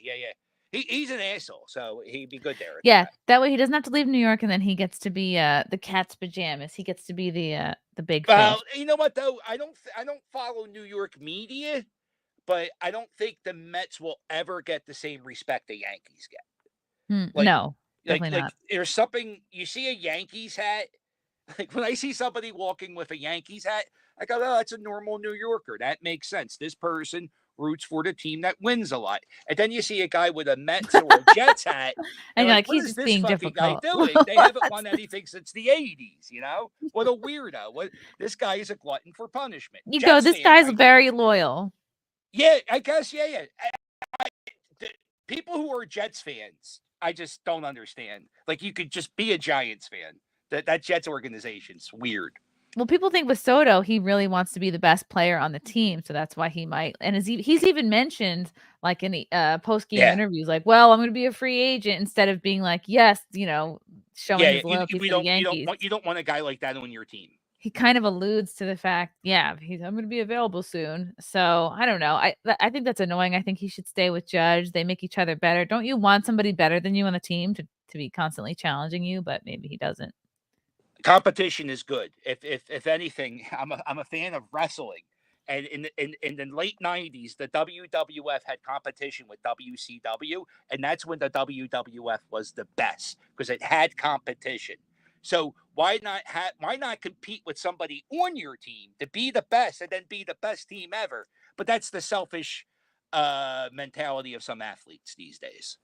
He's an asshole, so he'd be good there. Yeah, that way he doesn't have to leave New York, and then he gets to be the cat's pajamas. He gets to be the big fish. Well, you know what though? I don't follow New York media, but I don't think the Mets will ever get the same respect the Yankees get. No, definitely not. There's something you see a Yankees hat. Like when I see somebody walking with a Yankees hat, I go, "Oh, that's a normal New Yorker. That makes sense. This person roots for the team that wins a lot." And then you see a guy with a Mets or a Jets hat, and like, he's just being difficult. Guy doing? They haven't won anything since the '80s. You know, what a weirdo! This guy is a glutton for punishment. This guy's very loyal. Yeah, I guess. Yeah. The people who are Jets fans, I just don't understand. Like, you could just be a Giants fan. That Jets organization's weird. Well, people think with Soto, he really wants to be the best player on the team, so that's why he might. And he's even mentioned, like in the post-game interviews, like, "Well, I'm going to be a free agent," instead of being like, "Yes, showing his loyalty to the Yankees." You don't want a guy like that on your team. He kind of alludes to the fact, I'm going to be available soon. So I don't know. I think that's annoying. I think he should stay with Judge. They make each other better. Don't you want somebody better than you on the team to be constantly challenging you? But maybe he doesn't. Competition is good. If anything, I'm a fan of wrestling, and in the late '90s, the WWF had competition with WCW, and that's when the WWF was the best because it had competition. So why not compete with somebody on your team to be the best and then be the best team ever? But that's the selfish mentality of some athletes these days.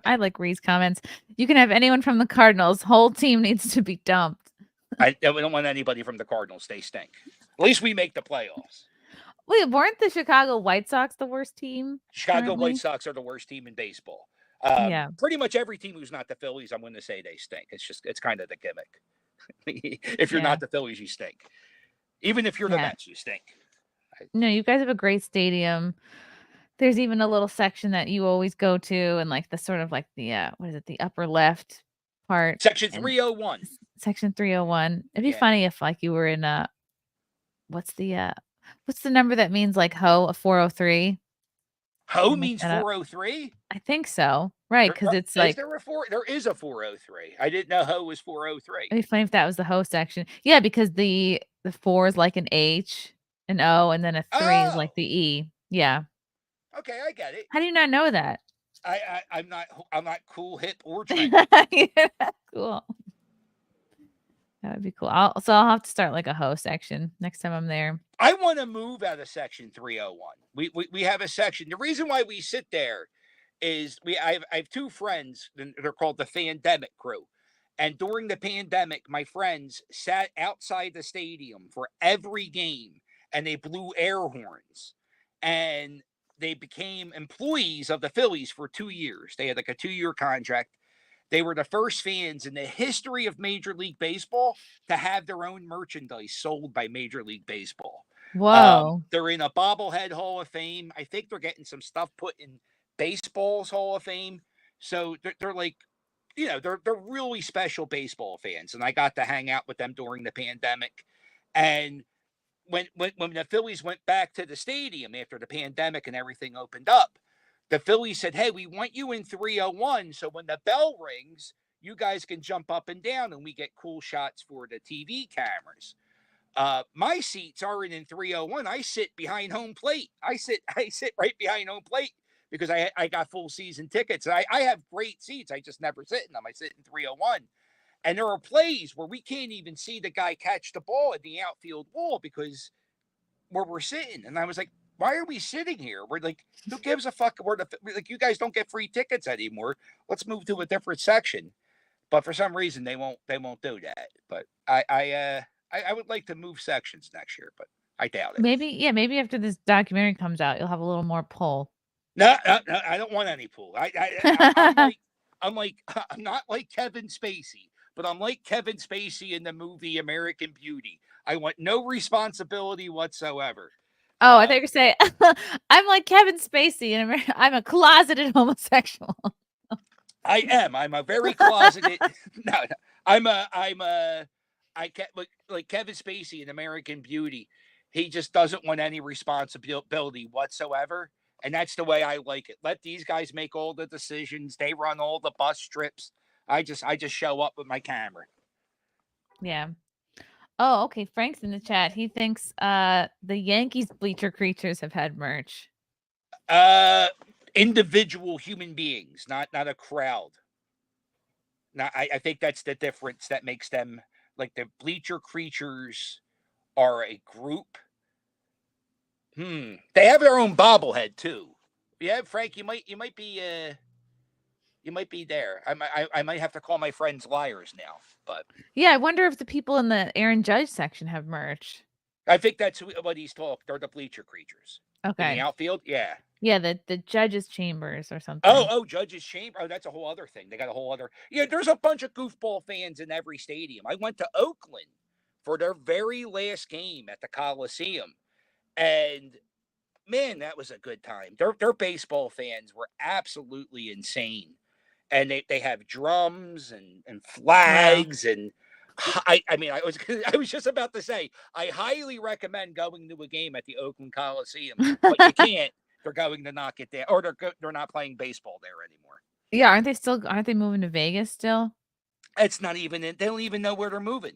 I like Ree's comments. You can have anyone from the Cardinals. Whole team needs to be dumped. We don't want anybody from the Cardinals. They stink. At least we make the playoffs. Wait, weren't the Chicago White Sox the worst team? Chicago currently? White Sox are the worst team in baseball. Yeah. Pretty much every team who's not the Phillies, I'm going to say they stink. It's kind of the gimmick. If you're not the Phillies, you stink. Even if you're the Mets, you stink. No, you guys have a great stadium. There's even a little section that you always go to, and like the sort of like the what is it, the upper left part. Section 301. Section 301. It'd be funny if like you were in what's the number that means like ho, a 403? Ho means 403? I think so. Right, because it's like there is a 403. I didn't know ho was 403. It'd be funny if that was the ho section. Yeah, because the 4 is like an H, an O, and then a 3 is like the E. Yeah. Okay, I get it. How do you not know that? I'm not cool, hip, or trendy. Yeah, cool. That would be cool. I'll have to start like a ho section next time I'm there. I want to move out of section 301. We have a section. The reason why we sit there is I have two friends. They're called the Fandemic Crew. And during the pandemic, my friends sat outside the stadium for every game, and they blew air horns. And they became employees of the Phillies for 2 years. They had like a 2-year contract. They were the first fans in the history of Major League Baseball to have their own merchandise sold by Major League Baseball. Whoa. They're in a bobblehead Hall of Fame. I think they're getting some stuff put in baseball's Hall of Fame. So they're like, they're really special baseball fans. And I got to hang out with them during the pandemic. And when the Phillies went back to the stadium after the pandemic and everything opened up, the Phillies said, hey, we want you in 301. So when the bell rings, you guys can jump up and down and we get cool shots for the TV cameras. My seats aren't in 301. I sit behind home plate. I sit right behind home plate because I got full season tickets. I have great seats. I just never sit in them. I sit in 301. And there are plays where we can't even see the guy catch the ball at the outfield wall because where we're sitting. And I was like, why are we sitting here? We're like, who gives a fuck? We're like, you guys don't get free tickets anymore. Let's move to a different section. But for some reason, they won't do that. But I would like to move sections next year, but I doubt it. Maybe after this documentary comes out, you'll have a little more pull. No, I don't want any pull. I'm not like Kevin Spacey, but I'm like Kevin Spacey in the movie American Beauty. I want no responsibility whatsoever. Oh, I thought you were saying I'm like Kevin Spacey and I'm a closeted homosexual. I am. I'm a very closeted. No, I can't like Kevin Spacey in American Beauty. He just doesn't want any responsibility whatsoever. And that's the way I like it. Let these guys make all the decisions. They run all the bus trips. I just show up with my camera. Yeah. Oh, okay. Frank's in the chat. He thinks the Yankees bleacher creatures have had merch. Individual human beings, not a crowd. Now, I think that's the difference that makes them like the bleacher creatures are a group. They have their own bobblehead too. Yeah, Frank, you might be there. I might have to call my friends liars now, but yeah, I wonder if the people in the Aaron Judge section have merch. I think that's what he's talking. They're the bleacher creatures. Okay. In the outfield, yeah. Yeah, the judges' chambers or something. Oh, judges' chamber. Oh, that's a whole other thing. They got a whole other. Yeah, there's a bunch of goofball fans in every stadium. I went to Oakland for their very last game at the Coliseum, and man, that was a good time. Their baseball fans were absolutely insane, and they have drums and flags and. I was just about to say, I highly recommend going to a game at the Oakland Coliseum, but you can't. They're going to knock it down, or they're not playing baseball there anymore. Yeah, aren't they moving to Vegas still? It's not even. They don't even know where they're moving.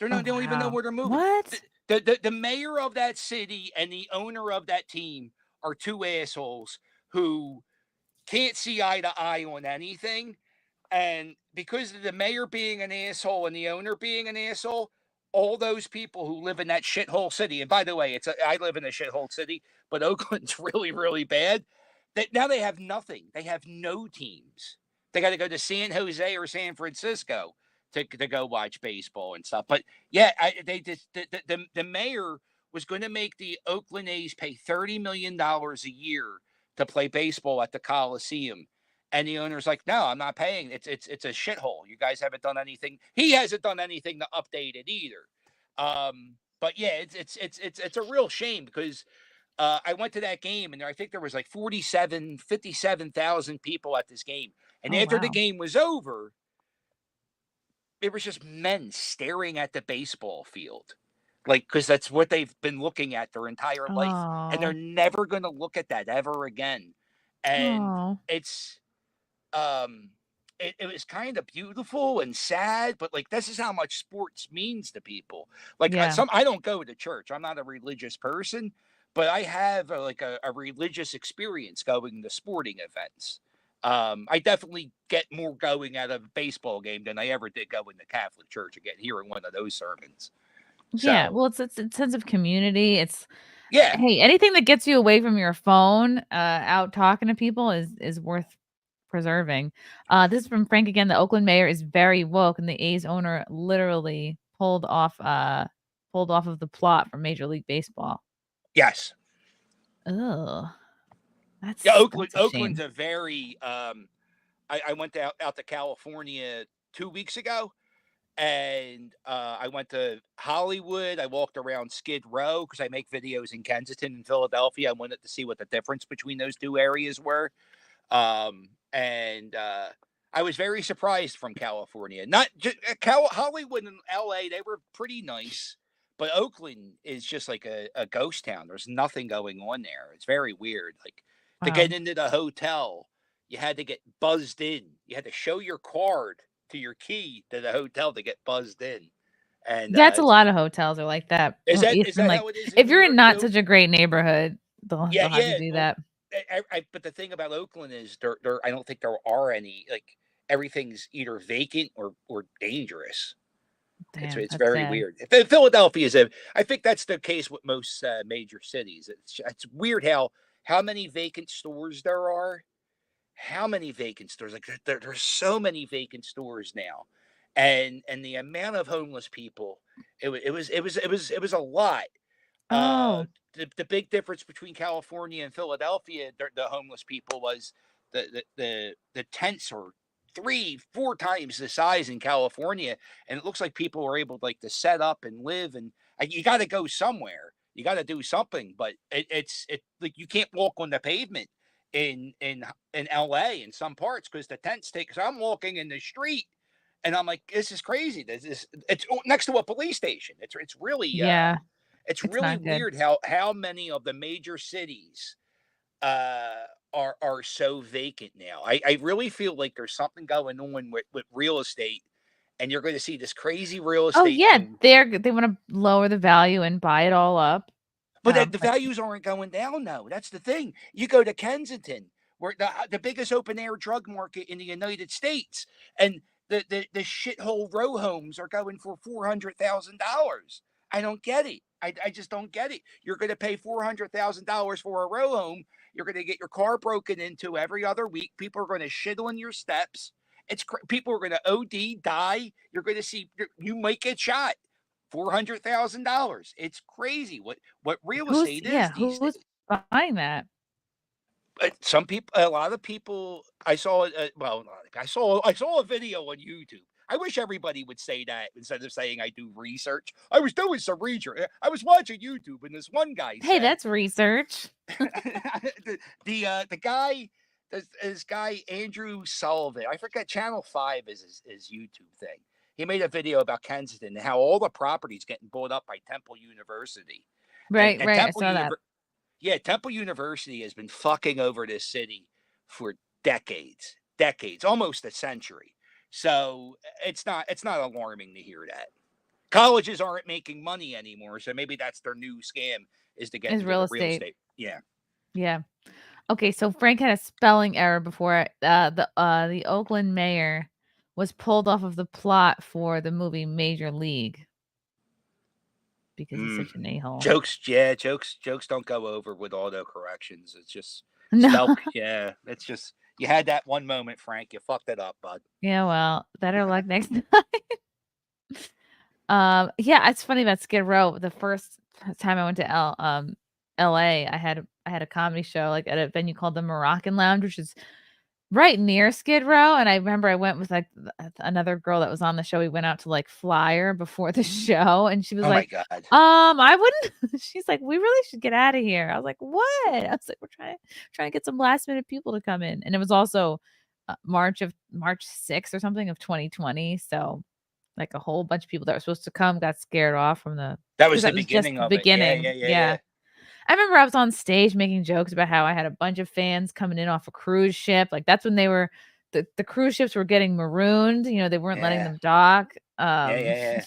They don't even know where they're moving. What? The mayor of that city and the owner of that team are two assholes who can't see eye to eye on anything. And because of the mayor being an asshole and the owner being an asshole, all those people who live in that shithole city, and by the way, I live in a shithole city, but Oakland's really, really bad. That now they have nothing. They have no teams. They got to go to San Jose or San Francisco to go watch baseball and stuff. But yeah, the mayor was going to make the Oakland A's pay $30 million a year to play baseball at the Coliseum. And the owner's like, no, I'm not paying. It's a shithole. You guys haven't done anything. He hasn't done anything to update it either. But yeah, it's a real shame because I went to that game and I think there was like 57,000 people at this game. And after the game was over, it was just men staring at the baseball field. Like, because that's what they've been looking at their entire life. And they're never going to look at that ever again. And it's... it was kind of beautiful and sad, but like this is how much sports means to people. Like I don't go to church. I'm not a religious person, but I have a religious experience going to sporting events. I definitely get more going at a baseball game than I ever did going to Catholic church again, hearing one of those sermons. Yeah, well, it's a sense of community. It's yeah. Hey, anything that gets you away from your phone, out talking to people is worth preserving. This is from Frank again. The Oakland mayor is very woke, and the A's owner literally pulled off of the plot from Major League Baseball. Yes. Oh, that's Oakland's a very. I went out to California 2 weeks ago, and I went to Hollywood. I walked around Skid Row because I make videos in Kensington and Philadelphia. I wanted to see what the difference between those two areas were. And I was very surprised from California. Not just Hollywood and LA, they were pretty nice, but Oakland is just like a ghost town. There's nothing going on there. It's very weird. Like to get into the hotel, you had to get buzzed in. You had to show your card to your key to the hotel to get buzzed in. And that's a lot of hotels are like that. Is that how it is? If you're in not such a great neighborhood, they'll have you do that. But the thing about Oakland is I don't think there are any, like everything's either vacant or dangerous. Damn, it's very sad. Weird. Philadelphia I think that's the case with most major cities. It's weird how many vacant stores there are. How many vacant stores? Like there's so many vacant stores now, and the amount of homeless people. It was a lot. The big difference between California and Philadelphia, the homeless people, was the tents are 3-4 times the size in California, and it looks like people are able to set up and live. And you got to go somewhere, you got to do something, but it's like you can't walk on the pavement in LA in some parts because the tents take. So I'm walking in the street, and I'm like, this is crazy. It's next to a police station. It's really It's really weird how many of the major cities are so vacant now. I really feel like there's something going on with real estate, and you're going to see this crazy real estate. Oh yeah, they want to lower the value and buy it all up. But the values aren't going down though. That's the thing. You go to Kensington, where the biggest open air drug market in the United States, and the shithole row homes are going for $400,000. I don't get it. I just don't get it. You're going to pay $400,000 for a row home. You're going to get your car broken into every other week. People are going to shit on your steps. People are going to OD, die. You're going to see, you might get shot. $400,000. It's crazy what real estate is. Who's buying that? Some people, a lot of people. I saw I saw a video on YouTube. I wish everybody would say that instead of saying I do research. I was doing some research. I was watching YouTube, and this one guy said, "Hey, that's research." the guy, this guy Andrew Sullivan. I forget. Channel 5 is his YouTube thing. He made a video about Kensington and how all the properties getting bought up by Temple University. Right. Temple I saw that. Yeah, Temple University has been fucking over this city for decades, almost a century. So it's not alarming to hear that. Colleges aren't making money anymore, so maybe that's their new scam is to get into real estate. Yeah. Okay, so Frank had a spelling error before. The Oakland mayor was pulled off of the plot for the movie Major League because he's such an a-hole. Jokes don't go over with auto corrections. It's just No. yeah, it's just you had that one moment, Frank. You fucked it up, bud. Yeah, well, better luck next time. Yeah, it's funny about Skid Row. The first time I went to LA, I had a comedy show like at a venue called the Moroccan Lounge, which is right near Skid Row. And I remember I went with like another girl that was on the show. We went out to like Flyer before the show, and she was like, my God. I wouldn't. She's like, we really should get out of here. I was like, what? I was like, we're trying to get some last minute people to come in, and it was also March 6th or something of 2020. So like a whole bunch of people that were supposed to come got scared off from the. That was the beginning of it. Yeah. I remember I was on stage making jokes about how I had a bunch of fans coming in off a cruise ship. Like that's when they were the cruise ships were getting marooned. You know, they weren't letting them dock. Yeah.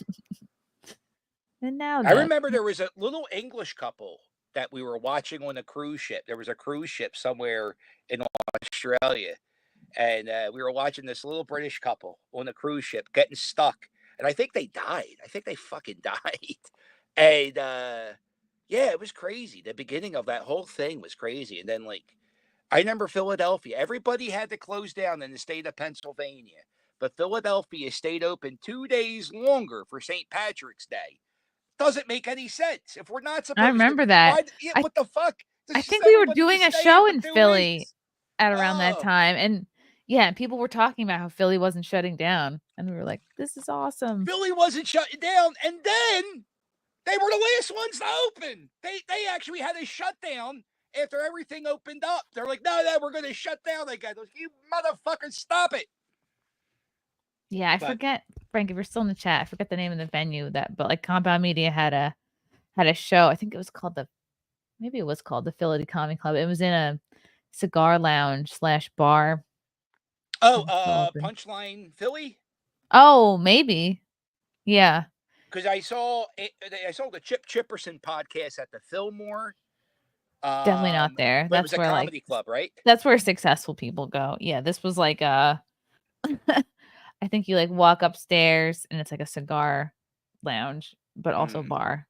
And now I remember there was a little English couple that we were watching on a cruise ship. There was a cruise ship somewhere in Australia, and we were watching this little British couple on a cruise ship getting stuck. And I think they died. I think they fucking died. And yeah, it was crazy. The beginning of that whole thing was crazy. And then, like, I remember Philadelphia. Everybody had to close down in the state of Pennsylvania. But Philadelphia stayed open 2 days longer for St. Patrick's Day. Doesn't make any sense. If we're not supposed to. I remember that. What the fuck? I think we were doing a show in Philly at around that time. And yeah, people were talking about how Philly wasn't shutting down. And we were like, this is awesome. Philly wasn't shutting down. And then they were the last ones to open. They actually had a shutdown after everything opened up. They're like, no, we're going to shut down again. You motherfuckers, stop it. Yeah, I forget, Frank, if you're still in the chat, I forget the name of the venue but like Compound Media had a show. I think it was called the Philly Comedy Club. It was in a cigar lounge / bar. Oh, Punchline Philly? Oh, maybe. Yeah. Because I saw the Chip Chipperson podcast at the Fillmore. Definitely not there. That's where a comedy club, right? That's where successful people go. Yeah, this was like I think you like walk upstairs and it's like a cigar lounge, but also bar.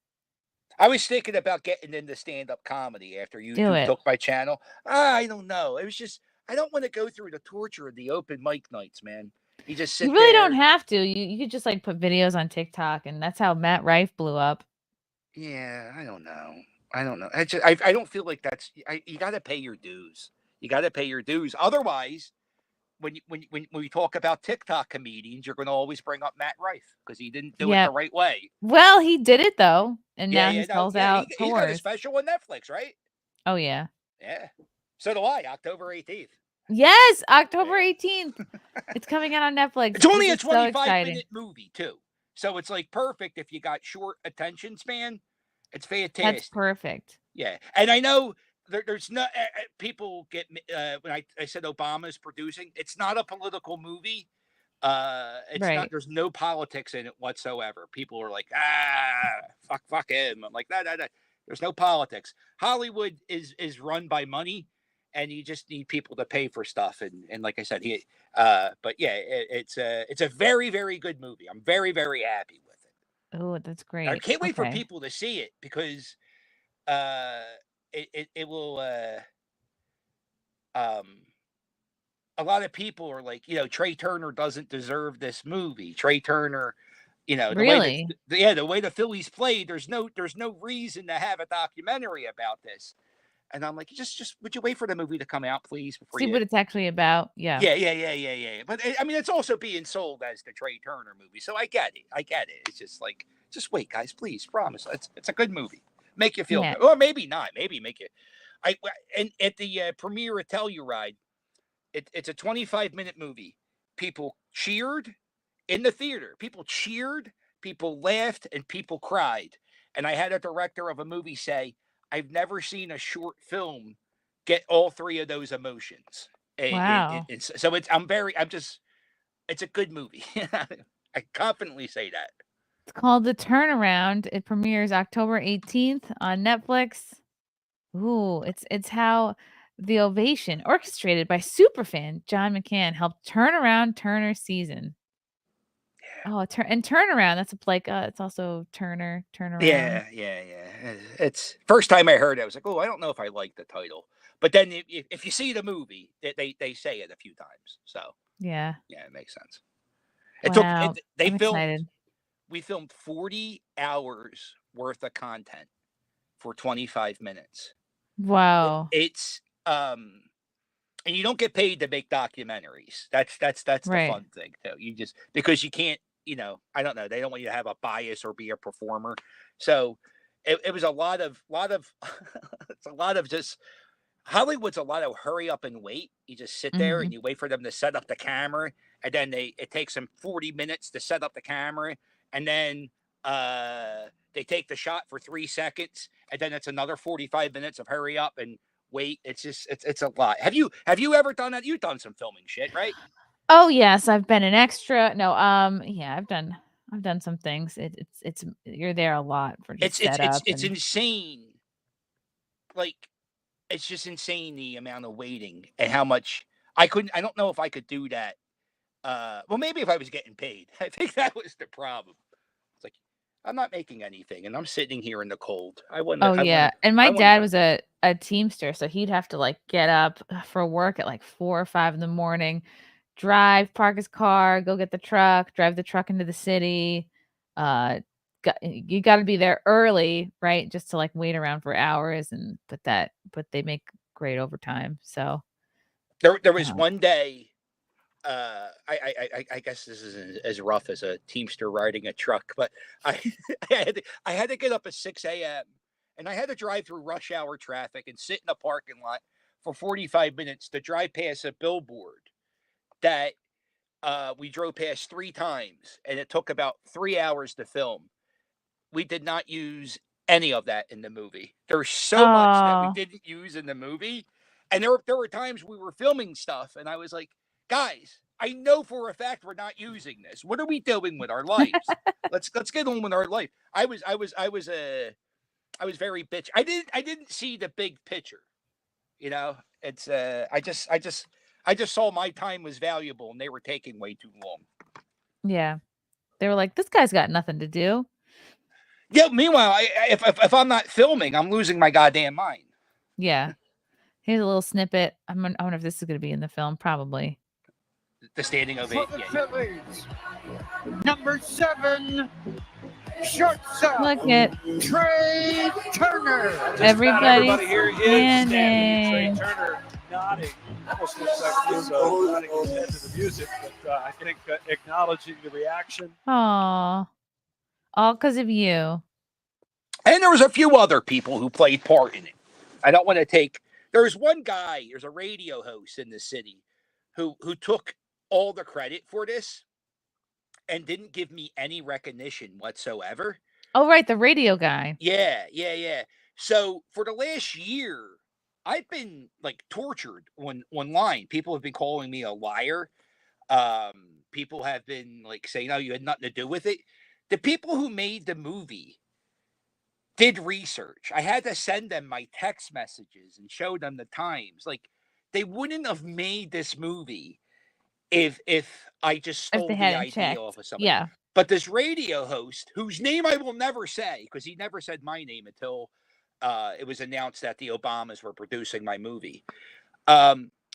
I was thinking about getting into stand-up comedy after you took my channel. I don't know. It was just I don't want to go through the torture of the open mic nights, man. You just sit. You really don't have to. You could just like put videos on TikTok, and that's how Matt Rife blew up. Yeah, I don't know. I don't feel like that's. You got to pay your dues. Otherwise, when we talk about TikTok comedians, you're going to always bring up Matt Rife because he didn't do it the right way. Well, he did it though, and now he sells out tours. He's got a special on Netflix, right? Oh yeah. Yeah. So do I. October 18th. Yes, October 18th. It's coming out on Netflix. It's only a 25-minute movie too, so it's like perfect if you got short attention span. It's fantastic. That's perfect. Yeah, and I know there's no people get when I said Obama's producing. It's not a political movie. It's not. There's no politics in it whatsoever. People are like, fuck him. I'm like, no. There's no politics. Hollywood is run by money, and you just need people to pay for stuff. And like I said, but yeah, it's a very, very good movie. I'm very, very happy with it. Oh, that's great. I can't wait for people to see it because it will a lot of people are like, Trey Turner doesn't deserve this movie. Trey Turner, really? The way the Phillies played, there's no reason to have a documentary about this. And I'm like, just would you wait for the movie to come out, please? Before see what it's actually about. Yeah. Yeah. But I mean, it's also being sold as the Trey Turner movie. So I get it. It's just like, just wait, guys, please, promise. It's a good movie. Make you feel good. Or maybe not. Maybe make you. And at the premiere at Telluride, it's a 25-minute movie. People cheered in the theater. People cheered, people laughed, and people cried. And I had a director of a movie say, I've never seen a short film get all three of those emotions. Wow. So it's a good movie. I confidently say that. It's called The Turnaround. It premieres October 18th on Netflix. Ooh, it's how the ovation, orchestrated by superfan John McCann, helped turn around Turner's season. Oh, and turnaround. That's like it's also turnaround. Yeah. It's first time I heard it, I was like, oh, I don't know if I like the title. But then if you see the movie, they say it a few times. So yeah, it makes sense. Wow. They I'm filmed. excited. We filmed 40 hours worth of content for 25 minutes. Wow. It's and you don't get paid to make documentaries. That's the Right. fun thing too. You just because you can't, I don't know. They don't want you to have a bias or be a performer. So it was a lot of it's a lot of just Hollywood's a lot of hurry up and wait. You just sit there and you wait for them to set up the camera, and then it takes them 40 minutes to set up the camera, and then they take the shot for 3 seconds, and then it's another 45 minutes of hurry up and wait. It's just it's a lot. Have you ever done that? You've done some filming shit, right? Oh yes, I've been an extra. No, yeah, I've done some things. It's you're there a lot for just setup. It's insane. Like it's just insane the amount of waiting and how much I don't know if I could do that. Well, maybe if I was getting paid. I think that was the problem. It's like I'm not making anything, and I'm sitting here in the cold. Oh yeah, and my dad was a teamster, so he'd have to like get up for work at like 4 or 5 in the morning, drive, park his car, go get the truck, drive the truck into the city. You got to be there early, right? Just to like wait around for hours, but they make great overtime. So there was one day. I guess this isn't as rough as a teamster riding a truck, but I I had to get up at 6 a.m. and I had to drive through rush hour traffic and sit in a parking lot for 45 minutes to drive past a billboard that we drove past 3 times, and it took about 3 hours to film. We did not use any of that in the movie. There's so much that we didn't use in the movie, and there were times we were filming stuff, and I was like, guys, I know for a fact we're not using this. What are we doing with our lives? let's get on with our life. I was very bitch. I didn't see the big picture. It's I just saw my time was valuable and they were taking way too long. Yeah. They were like, this guy's got nothing to do. Yeah, meanwhile, if I'm not filming, I'm losing my goddamn mind. Yeah. Here's a little snippet. I wonder if this is going to be in the film. Probably. The standing ovation. For the Phillies, number 7, shortstop. Look at Trea Turner. Everybody here is standing. Trea Turner nodding. Almost looks like he's nodding his head to the music, but I think acknowledging the reaction. Aw. All because of you. And there was a few other people who played part in it. I don't want to take. There's one guy. There's a radio host in the city who took all the credit for this and didn't give me any recognition whatsoever. Oh, right. The radio guy. Yeah. So for the last year, I've been like tortured online. People have been calling me a liar. People have been like saying, "Oh, you had nothing to do with it." The people who made the movie did research. I had to send them my text messages and show them the times. Like they wouldn't have made this movie if I just stole the idea off of somebody. Yeah. But this radio host, whose name I will never say, because he never said my name until it was announced that the Obamas were producing my movie.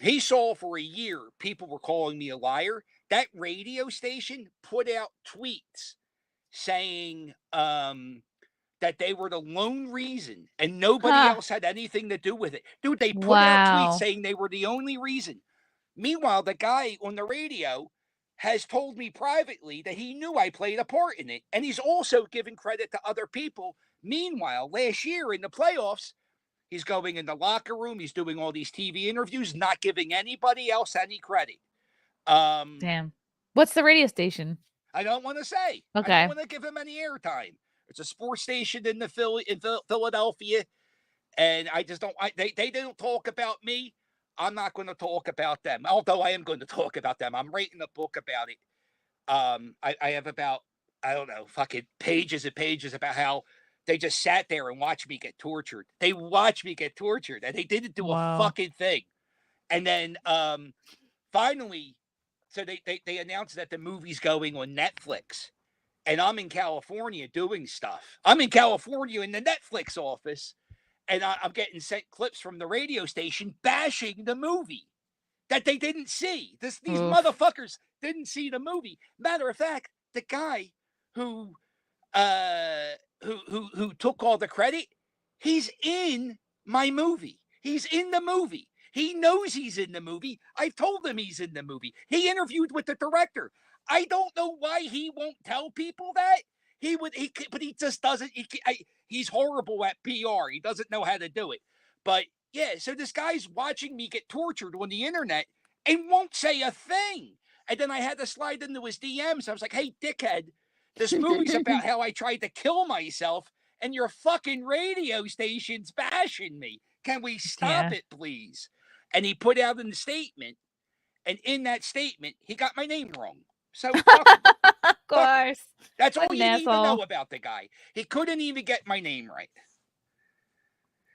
He saw for a year people were calling me a liar. That radio station put out tweets saying that they were the lone reason and nobody else had anything to do with it. Dude, they put out tweets saying they were the only reason. Meanwhile, the guy on the radio has told me privately that he knew I played a part in it. And he's also given credit to other people. Meanwhile, last year in the playoffs, he's going in the locker room. He's doing all these TV interviews, not giving anybody else any credit. Damn. What's the radio station? I don't want to say. Okay. I don't want to give him any airtime. It's a sports station in Philadelphia, and I just don't. They don't talk about me. I'm not going to talk about them. Although I am going to talk about them. I'm writing a book about it. I have about fucking pages and pages about how they just sat there and watched me get tortured. They watched me get tortured, and they didn't do a fucking thing. And then finally, So they announced that the movie's going on Netflix, and I'm in California doing stuff. I'm in California in the Netflix office, and I'm getting sent clips from the radio station bashing the movie that they didn't see. These motherfuckers didn't see the movie. Matter of fact, the guy who took all the credit, he's in my movie. He's in the movie. He knows he's in the movie. I've told him he's in the movie. He interviewed with the director. I don't know why he won't tell people that. But he just doesn't. He's horrible at PR. He doesn't know how to do it. But yeah, so this guy's watching me get tortured on the internet and won't say a thing. And then I had to slide into his DMs. I was like, hey, dickhead, this movie's about how I tried to kill myself, and your fucking radio station's bashing me. Can we stop it, please? And he put out a statement, and in that statement, he got my name wrong. So, of course. That's all you need to know about the guy. He couldn't even get my name right.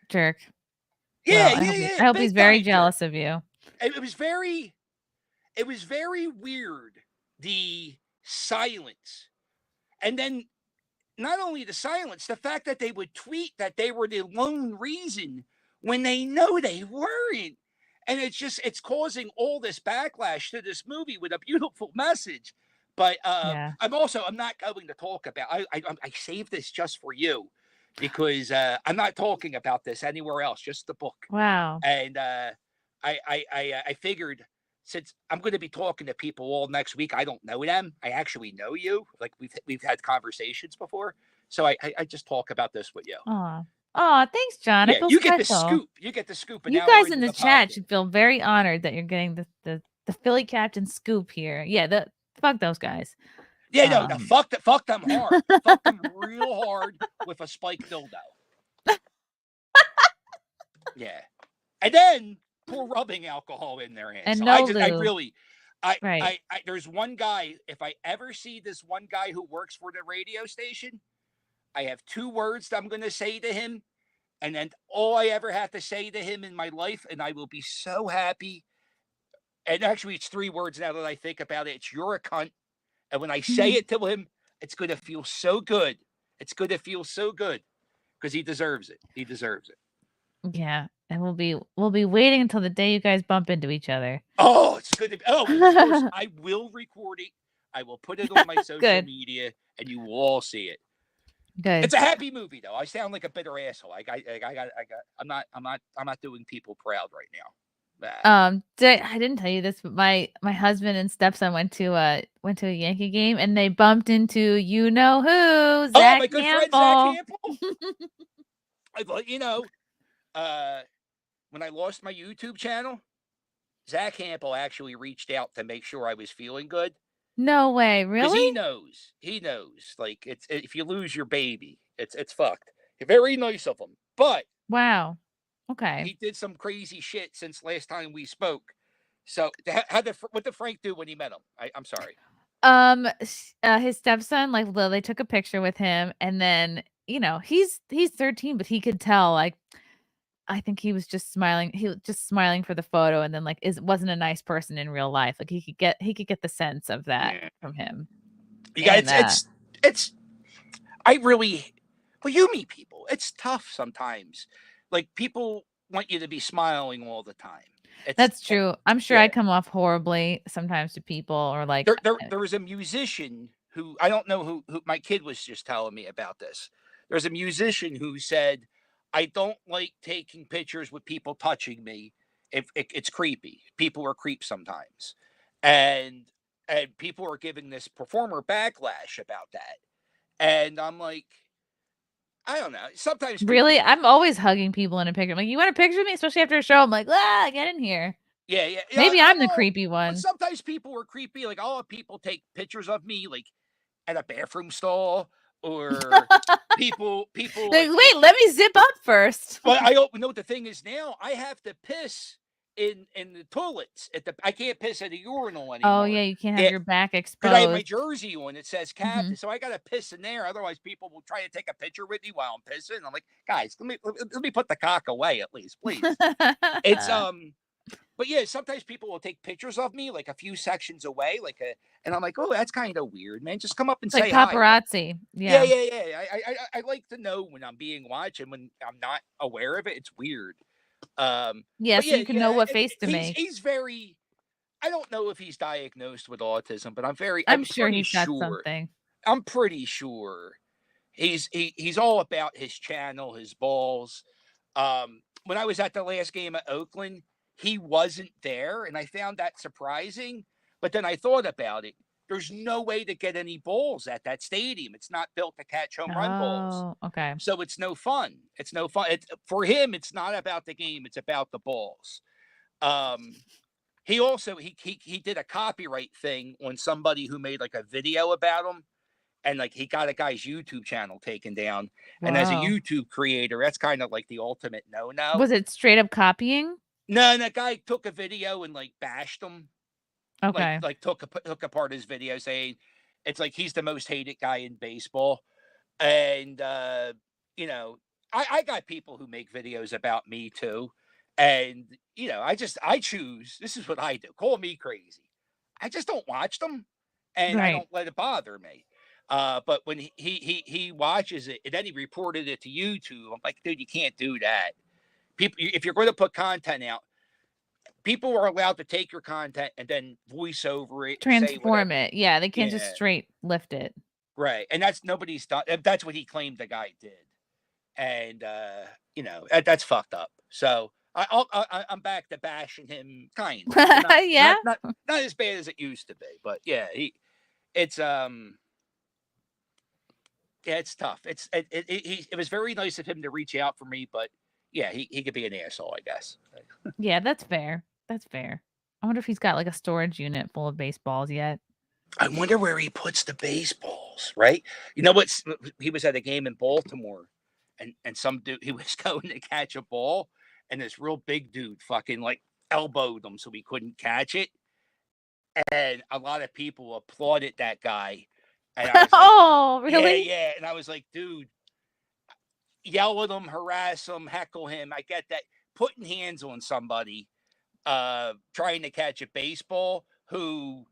Jerk. Yeah, well, yeah. I hope he's very jealous of you. It was very weird, the silence. And then not only the silence, the fact that they would tweet that they were the lone reason when they know they weren't. And it's causing all this backlash to this movie with a beautiful message. But I'm not going to talk about. I saved this just for you, because I'm not talking about this anywhere else. Just the book. Wow. And I figured, since I'm going to be talking to people all next week, I don't know them. I actually know you. Like we've had conversations before, so I just talk about this with you. Oh, thanks, John. Yeah, I feel you special. get the scoop. You get the scoop. You guys in the chat should feel very honored that you're getting the Philly captain scoop here. Yeah, fuck those guys. Yeah, no, fuck them hard. Fuck them real hard with a spiked dildo. Yeah, and then pour rubbing alcohol in their hands. And There's one guy. If I ever see this one guy who works for the radio station, I have 2 words that I'm going to say to him, and then all I ever have to say to him in my life, and I will be so happy. And actually, it's 3 words now that I think about it. It's "you're a cunt," and when I say it to him, it's going to feel so good. It's going to feel so good because he deserves it. He deserves it. Yeah, and we'll be waiting until the day you guys bump into each other. Oh, it's good to be. Oh, of course, I will record it. I will put it on my social media, and you will all see it. Good. It's a happy movie, though. I sound like a bitter asshole. I'm not doing people proud right now. I didn't tell you this, but my husband and stepson went to a Yankee game, and they bumped into who, Zach my good Campbell. friend Zach Campbell. I thought, when I lost my YouTube channel, Zach Campbell actually reached out to make sure I was feeling good. No way, really? He knows. Like if you lose your baby, it's fucked. Very nice of him, but wow, okay. He did some crazy shit since last time we spoke. So what did Frank do when he met him? I'm sorry. His stepson, like, they took a picture with him, and then he's 13, but he could tell, like, I think he was just smiling. He was just smiling for the photo, and then wasn't a nice person in real life. Like he could get the sense of that from him. Yeah, it's. You meet people. It's tough sometimes. Like people want you to be smiling all the time. That's true. I'm sure I come off horribly sometimes to people, or like there was a musician who I don't know who my kid was just telling me about this. There's a musician who said, I don't like taking pictures with people touching me. It's creepy. People are creeps sometimes. And people are giving this performer backlash about that. And I'm like, I don't know. Sometimes really, I'm always hugging people in a picture. I'm like, you want a picture of me? Especially after a show. I'm like, get in here. Yeah. Maybe I'm the creepy one. Sometimes people are creepy. Like, I'll have people take pictures of me, like, at a bathroom stall. Or people like, wait, let me zip up first. But the thing is now I have to piss in the toilets I can't piss at a urinal anymore. Oh yeah, you can't have your back exposed. But I have my jersey on. It says captain, so I gotta piss in there. Otherwise, people will try to take a picture with me while I'm pissing. I'm like, guys, let me put the cock away at least, please. It's But yeah, sometimes people will take pictures of me like a few sections away, and I'm like, oh, that's kind of weird, man. Just come up and It's like say hi. paparazzi. Yeah, Yeah. yeah. I like to know when I'm being watched, and when I'm not aware of it, it's weird. Yeah, But so yeah, you can know what face to he's make. he's very. I don't know if he's diagnosed with autism, but I'm I'm sure pretty he's got sure. something. I'm pretty sure he's all about his channel, his balls. When I was at the last game at Oakland, he wasn't there, and I found that surprising. But then I thought about it. There's no way to get any balls at that stadium. It's not built to catch home run balls. Oh, okay. So it's no fun. It's no fun. For him, it's not about the game. It's about the balls. He also he did a copyright thing on somebody who made like a video about him, and like he got a guy's YouTube channel taken down. And as a Wow. YouTube creator, that's kind of like the ultimate no-no. Was it straight up copying? No, that guy took a video and like bashed him. Okay. Like took apart his video, saying it's like he's the most hated guy in baseball. And you know, I got people who make videos about me too. And you know, I choose. This is what I do. Call me crazy. I just don't watch them, and I Right. don't let it bother me. But when he watches it, and then he reported it to YouTube, I'm like, dude, you can't do that. People, if you're going to put content out, people are allowed to take your content and then voice over it, and say Transform whatever. it. Yeah, they can't just Yeah. straight lift it. Right, and that's nobody's done. That's what he claimed the guy did, and you know, that's fucked up. So I'm back to bashing him, kind of. Yeah. Not as bad as it used to be, but yeah, it's yeah, it's tough. It was very nice of him to reach out for me, but yeah, he could be an asshole, I guess. Yeah, that's fair. That's fair. I wonder if he's got like a storage unit full of baseballs yet. I wonder where he puts the baseballs, right? You know what? He was at a game in Baltimore, and some dude, he was going to catch a ball, and this real big dude fucking like elbowed him so he couldn't catch it. And a lot of people applauded that guy. And I was like, Oh, really? Yeah. And I was like, dude, yell at him, harass him, heckle him. I get that. Putting hands on somebody, trying to catch a baseball who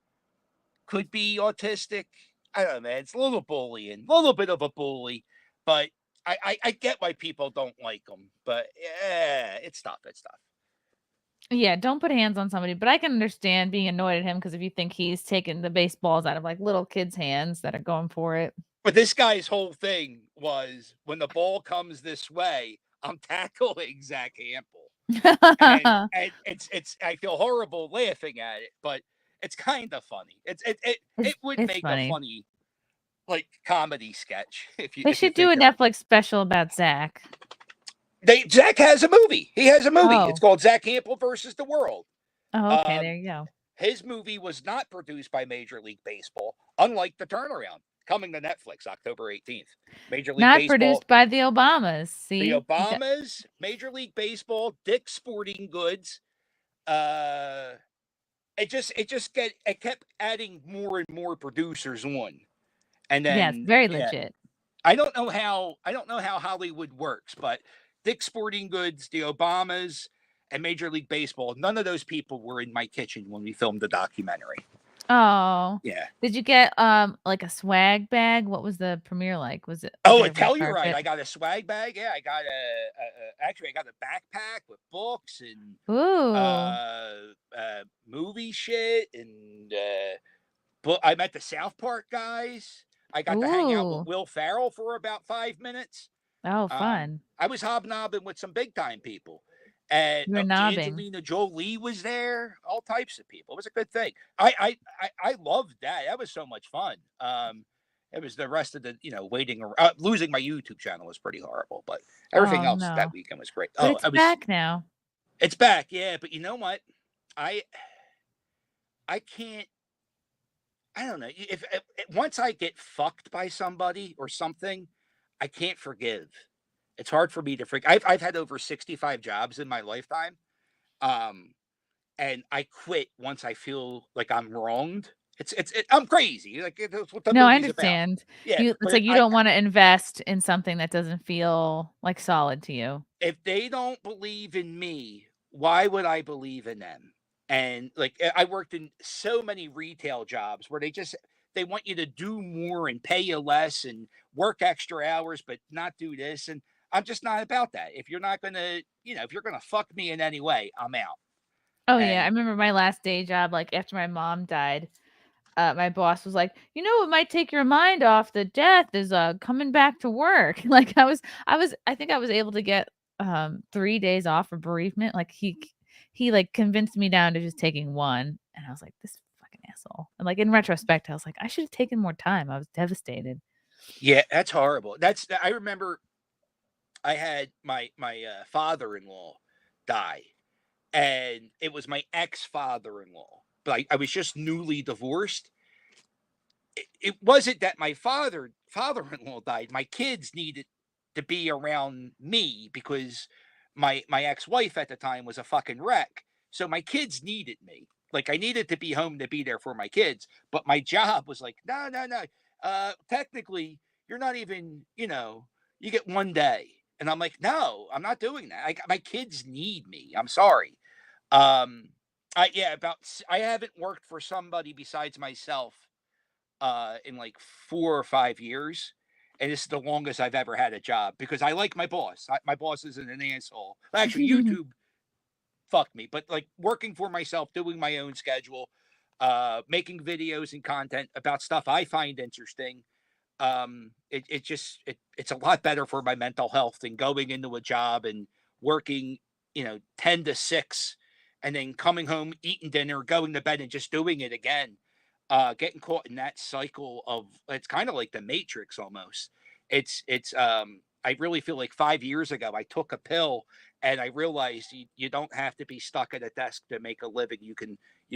could be autistic. I don't know, man. It's a little bullying, a little bit of a bully, but I get why people don't like him. But yeah, it's tough. It's tough. Yeah, don't put hands on somebody, but I can understand being annoyed at him because if you think he's taking the baseballs out of like little kids' hands that are going for it. But this guy's whole thing was when the ball comes this way, I'm tackling Zach Ample. and it's I feel horrible laughing at it, but it's kind of funny. It would make funny. a funny like comedy sketch if you. They should do a Netflix special about Zach. Zach has a movie. He has a movie. Oh. It's called Zach Ample versus the World. Oh, okay, there you go. His movie was not produced by Major League Baseball, unlike The Turnaround, coming to Netflix October 18th. Major League Not Baseball, produced by the Obamas. See, the Obamas, Major League Baseball, Dick's Sporting Goods. It kept adding more and more producers on, and then yeah, it's very legit. I don't know how Hollywood works, but Dick's Sporting Goods, the Obamas, and Major League Baseball, none of those people were in my kitchen when we filmed the documentary. Oh. Yeah. Did you get like a swag bag? What was the premiere like? Was it? Oh, I tell you right. I got a swag bag. Yeah, I got actually I got a backpack with books and movie shit and I met the South Park guys. I got to hang out with Will Ferrell for about 5 minutes. Oh, fun. I was hobnobbing with some big time people. And Angelina Jolie was there, all types of people. It was a good thing. I loved that. That was so much fun. It was the rest of the, waiting. Losing my YouTube channel was pretty horrible, but everything else that weekend was great. But it's back now. It's back, yeah. But you know what? I can't. I don't know. If once I get fucked by somebody or something, I can't forgive. It's hard for me to forgive. I've had over 65 jobs in my lifetime, and I quit once I feel like I'm wronged. I'm crazy. Like that's what the No, I movie's understand. About. Yeah, It's like you don't want to invest in something that doesn't feel like solid to you. If they don't believe in me why would I believe in them? And like I worked in so many retail jobs where they want you to do more and pay you less and work extra hours, but not do this. And I'm just not about that. If you're not gonna, if you're gonna fuck me in any way, I'm out. Oh yeah, I And remember my last day job, like after my mom died, my boss was like, what might take your mind off the death is coming back to work. Like I think I was able to get 3 days off for bereavement. Like he like convinced me down to just taking one, and I was like, this fucking asshole. And like in retrospect, I was like, I should have taken more time. I was devastated. yeah, that's horrible. I remember I had my father-in-law die, and it was my ex-father-in-law, but I was just newly divorced. It wasn't that my father-in-law died. My kids needed to be around me because my ex-wife at the time was a fucking wreck. So my kids needed me. Like I needed to be home to be there for my kids, but my job was like, no, no, no. Technically, you're not even, you get one day. And I'm like, no, I'm not doing that. My kids need me. I'm sorry. I haven't worked for somebody besides myself in like 4 or 5 years. And this is the longest I've ever had a job because I like my boss. My boss isn't an asshole. Actually, YouTube fucked me, but like working for myself, doing my own schedule, making videos and content about stuff I find interesting. It's a lot better for my mental health than going into a job and working, 10 to 6 and then coming home, eating dinner, going to bed and just doing it again. Getting caught in that cycle of it's kind of like the Matrix almost. I really feel like 5 years ago I took a pill and I realized you don't have to be stuck at a desk to make a living. You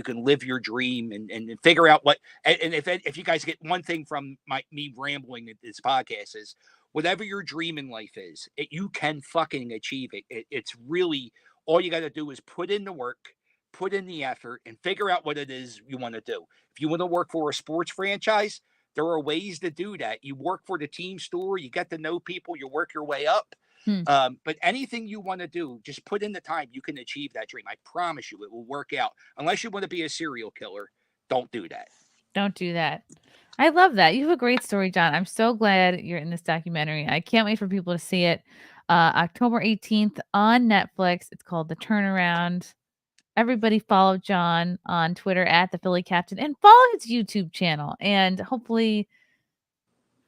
can live your dream and figure out what. And if you guys get one thing from me rambling at this podcast is whatever your dream in life is, you can fucking achieve it. It's really all you got to do is put in the work, put in the effort, and figure out what it is you want to do. If you want to work for a sports franchise, there are ways to do that. You work for the team store, you get to know people, you work your way up. But anything you want to do, just put in the time. You can achieve that dream. I promise you, it will work out. Unless you want to be a serial killer, don't do that. Don't do that. I love that. You have a great story, John. I'm so glad you're in this documentary. I can't wait for people to see it. October 18th on Netflix. It's called The Turnaround. Everybody follow John on Twitter at the Philly Captain and follow his YouTube channel. And hopefully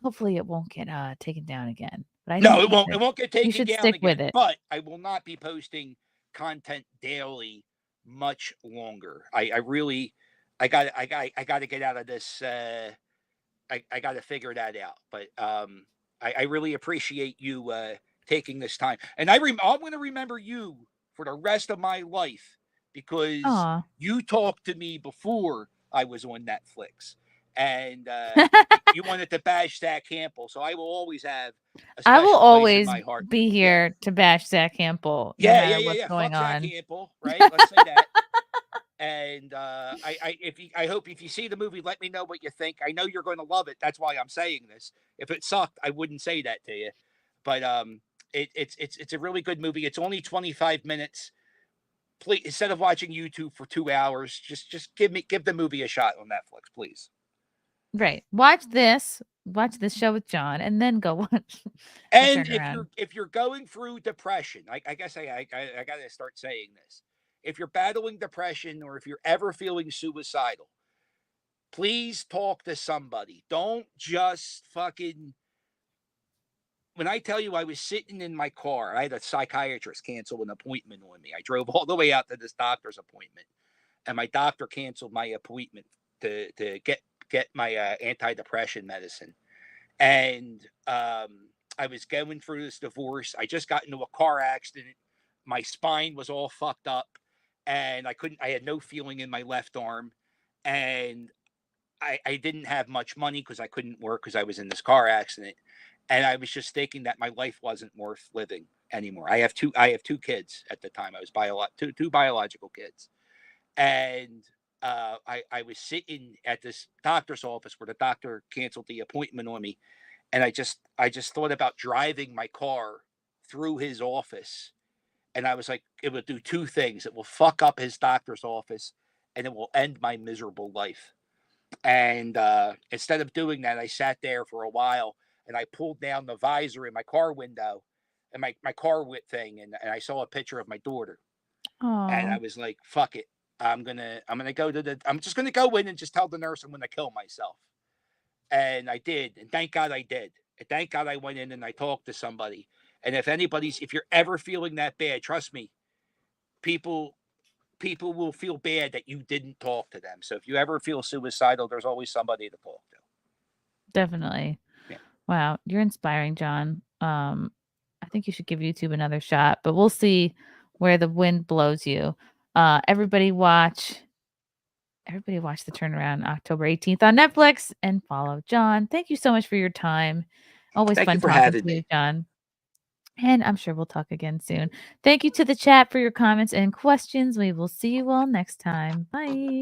it won't get taken down again. But No, it won't. It won't get taken you should down stick again. with it. But I will not be posting content daily much longer. I got to get out of this. I got to figure that out. But I really appreciate you taking this time, and I'm going to remember you for the rest of my life because Aw. you talked to me before I was on Netflix, and you wanted to bash Zach Campbell, so I will always have a I will special place always in my heart. be here to bash Zach Campbell. No Yeah, matter what's going Fuck on. Zach Campbell, right? Let's say that. And I hope if you see the movie, let me know what you think. I know you're going to love it. That's why I'm saying this. If it sucked, I wouldn't say that to you. But it's a really good movie. It's only 25 minutes. Please, instead of watching YouTube for 2 hours, just give the movie a shot on Netflix, please. Right. Watch this show with John, and then go watch. And if you're going through depression, I guess I got to start saying this. If you're battling depression or if you're ever feeling suicidal, please talk to somebody. Don't just fucking. When I tell you I was sitting in my car, I had a psychiatrist cancel an appointment on me. I drove all the way out to this doctor's appointment, and my doctor canceled my appointment to get my antidepressant medicine. And I was going through this divorce. I just got into a car accident. My spine was all fucked up, and I had no feeling in my left arm, and I didn't have much money because I couldn't work because I was in this car accident. And I was just thinking that my life wasn't worth living anymore. I have two kids at the time. I was two biological kids. And I was sitting at this doctor's office where the doctor canceled the appointment on me. And I just thought about driving my car through his office And I was like, it will do two things. It will fuck up his doctor's office, and it will end my miserable life. And instead of doing that, I sat there for a while, and I pulled down the visor in my car window and my car thing, and I saw a picture of my daughter. And I was like, fuck it. I'm just gonna go in and just tell the nurse I'm gonna kill myself. And I did, and thank God I did. And thank God I went in and I talked to somebody. And if you're ever feeling that bad, trust me, people will feel bad that you didn't talk to them. So if you ever feel suicidal, there's always somebody to talk to. Definitely. Yeah. Wow, you're inspiring, John. I think you should give YouTube another shot, but we'll see where the wind blows you. Everybody watch The Turnaround October 18th on Netflix and follow John. Thank you so much for your time. Always Thank fun you for talking having to you, me. John. And I'm sure we'll talk again soon. Thank you to the chat for your comments and questions. We will see you all next time. Bye.